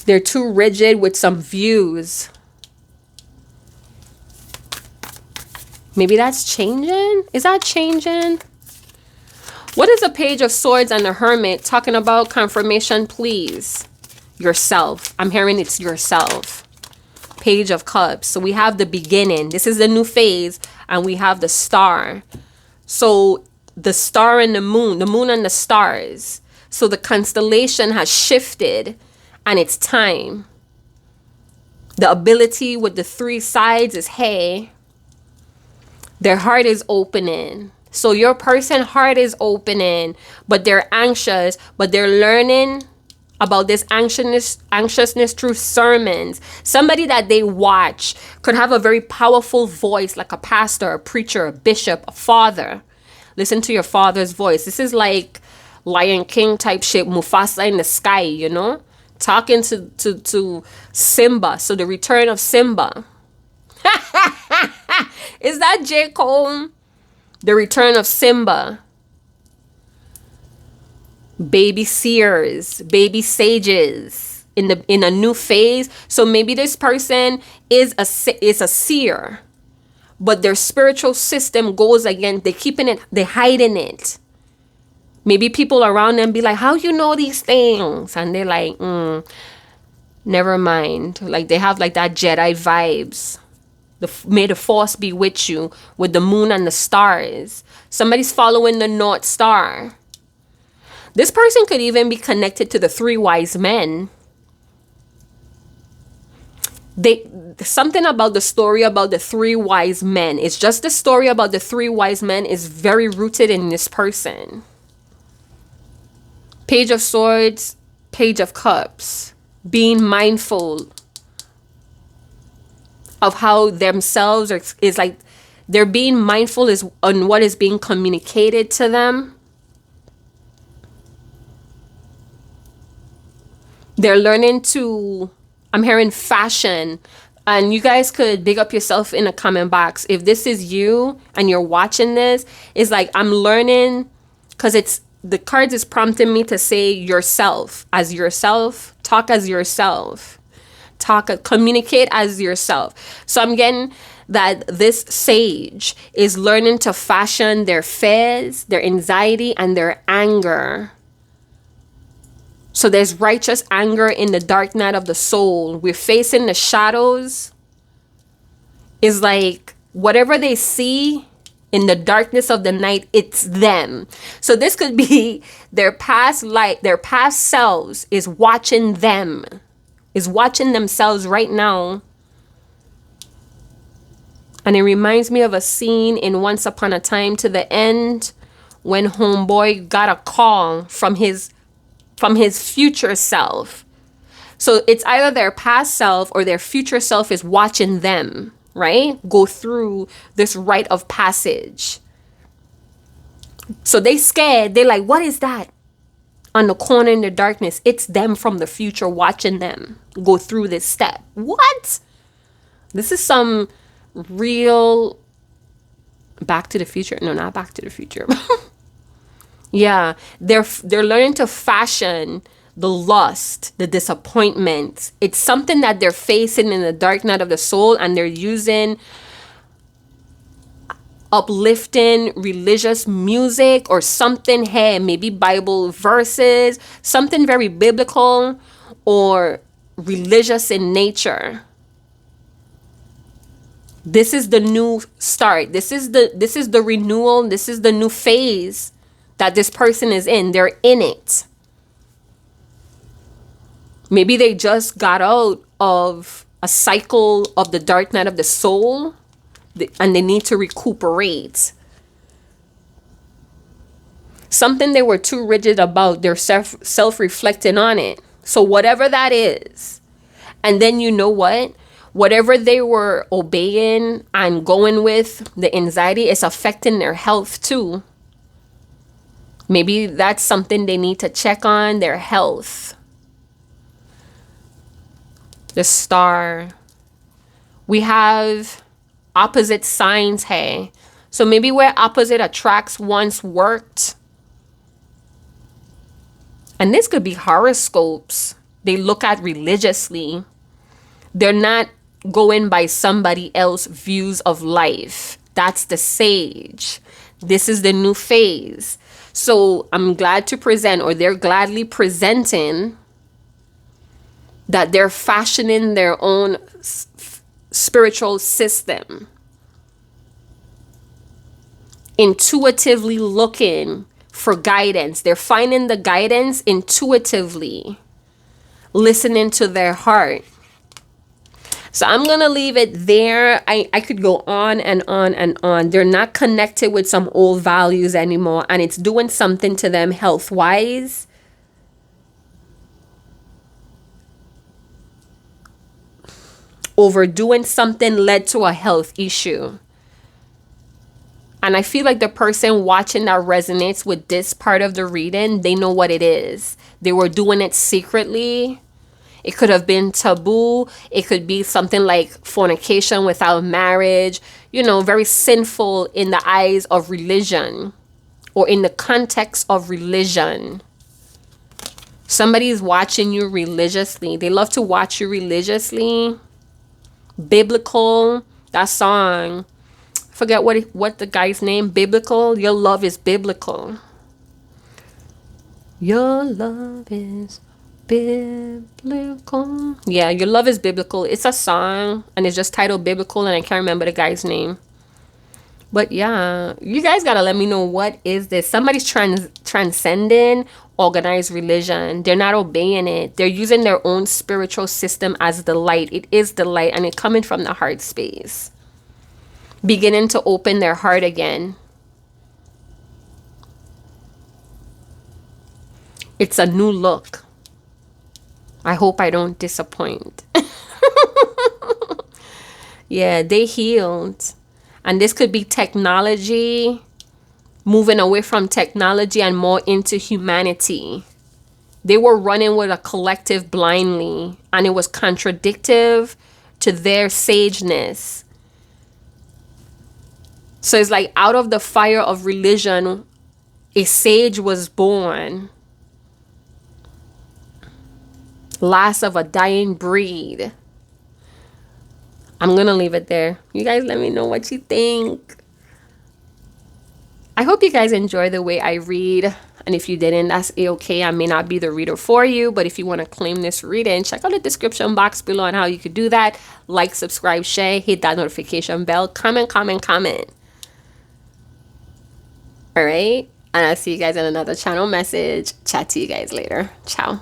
They're too rigid with some views. Maybe that's changing? Is that changing? What is a Page of Swords and the Hermit talking about? Confirmation, please. Yourself. I'm hearing it's yourself. Page of Cups. So we have the beginning. This is the new phase. And we have the star. So the star and the moon and the stars. So the constellation has shifted and it's time. The ability with the three sides is hey. Their heart is opening. So your person's heart is opening, but they're anxious, but they're learning about this anxiousness through sermons. Somebody that they watch could have a very powerful voice, like a pastor, a preacher, a bishop, a father. Listen to your father's voice. This is like Lion King type shit, Mufasa in the sky, you know? Talking to Simba. So the return of Simba. Is that J. Cole? The return of Simba. Baby seers, baby sages in a new phase. So maybe this person is a seer, but their spiritual system goes again. They keeping it, they hiding it. Maybe people around them be like, how you know these things? And they're like, never mind. Like they have like that Jedi vibes. May the force be with you, with the moon and the stars. Somebody's following the North Star. This person could even be connected to the three wise men. Something about the story about the three wise men. It's just the story about the three wise men is very rooted in this person. Page of Swords, Page of Cups. Being mindful of how themselves is like, they're being mindful is on what is being communicated to them. They're learning to, I'm hearing fashion. And you guys could big up yourself in the comment box. If this is you and you're watching this, it's like I'm learning, because it's, the cards is prompting me to say yourself, as yourself, talk as yourself, communicate as yourself. So I'm getting that this sage is learning to fashion their fears, their anxiety, and their anger. So there's righteous anger in the dark night of the soul. We're facing the shadows. Is like whatever they see in the darkness of the night, it's them. So this could be their past life, their past selves is watching them, is watching themselves right now. And it reminds me of a scene in Once Upon a Time to the End when homeboy got a call from his future self. So it's either their past self or their future self is watching them, right? Go through this rite of passage. So they scared. They're like, what is that? On the corner in the darkness, it's them from the future watching them go through this step. What? This is some real Back to the Future. No, not Back to the Future. Yeah, they're learning to fashion the lust, the disappointment. It's something that they're facing in the dark night of the soul, and they're using uplifting religious music or something. Hey, maybe Bible verses, something very biblical or religious in nature. This is the new start. This is the renewal. This is the new phase that this person is in. They're in it. Maybe they just got out of a cycle of the dark night of the soul and they need to recuperate. Something they were too rigid about, they're self-reflecting on it. So whatever that is. And then you know what? Whatever they were obeying and going with, the anxiety is affecting their health too. Maybe that's something they need to check on, their health. The Star. We have opposite signs, hey. So maybe where opposite attracts once worked. And this could be horoscopes. They look at religiously. They're not going by somebody else's views of life. That's the Sage. This is the new phase. So I'm glad to present, or they're gladly presenting, that they're fashioning their own spiritual system. Intuitively looking for guidance. They're finding the guidance intuitively, listening to their heart. So I'm going to leave it there. I could go on and on and on. They're not connected with some old values anymore, and it's doing something to them health-wise. Overdoing something led to a health issue. And I feel like the person watching that resonates with this part of the reading, they know what it is. They were doing it secretly. It could have been taboo. It could be something like fornication without marriage. You know, very sinful in the eyes of religion or in the context of religion. Somebody's watching you religiously. They love to watch you religiously. Biblical. That song. I forget what the guy's name. Biblical. Your love is biblical. Your love is biblical. Yeah, your love is biblical. It's a song and it's just titled Biblical, and I can't remember the guy's name. But yeah, you guys gotta let me know, what is this? Somebody's transcending organized religion. They're not obeying it. They're using their own spiritual system as the light. It is the light, and it's coming from the heart space. Beginning to open their heart again. It's a new look. I hope I don't disappoint. Yeah, they healed. And this could be technology, moving away from technology and more into humanity. They were running with a collective blindly, and it was contradictive to their sageness. So it's like out of the fire of religion, a sage was born. Last of a dying breed. I'm going to leave it there. You guys let me know what you think. I hope you guys enjoy the way I read. And if you didn't, that's a-okay. I may not be the reader for you, but if you want to claim this reading, check out the description box below on how you could do that. Like, subscribe, share, hit that notification bell, comment. All right. And I'll see you guys in another channel message. Chat to you guys later. Ciao.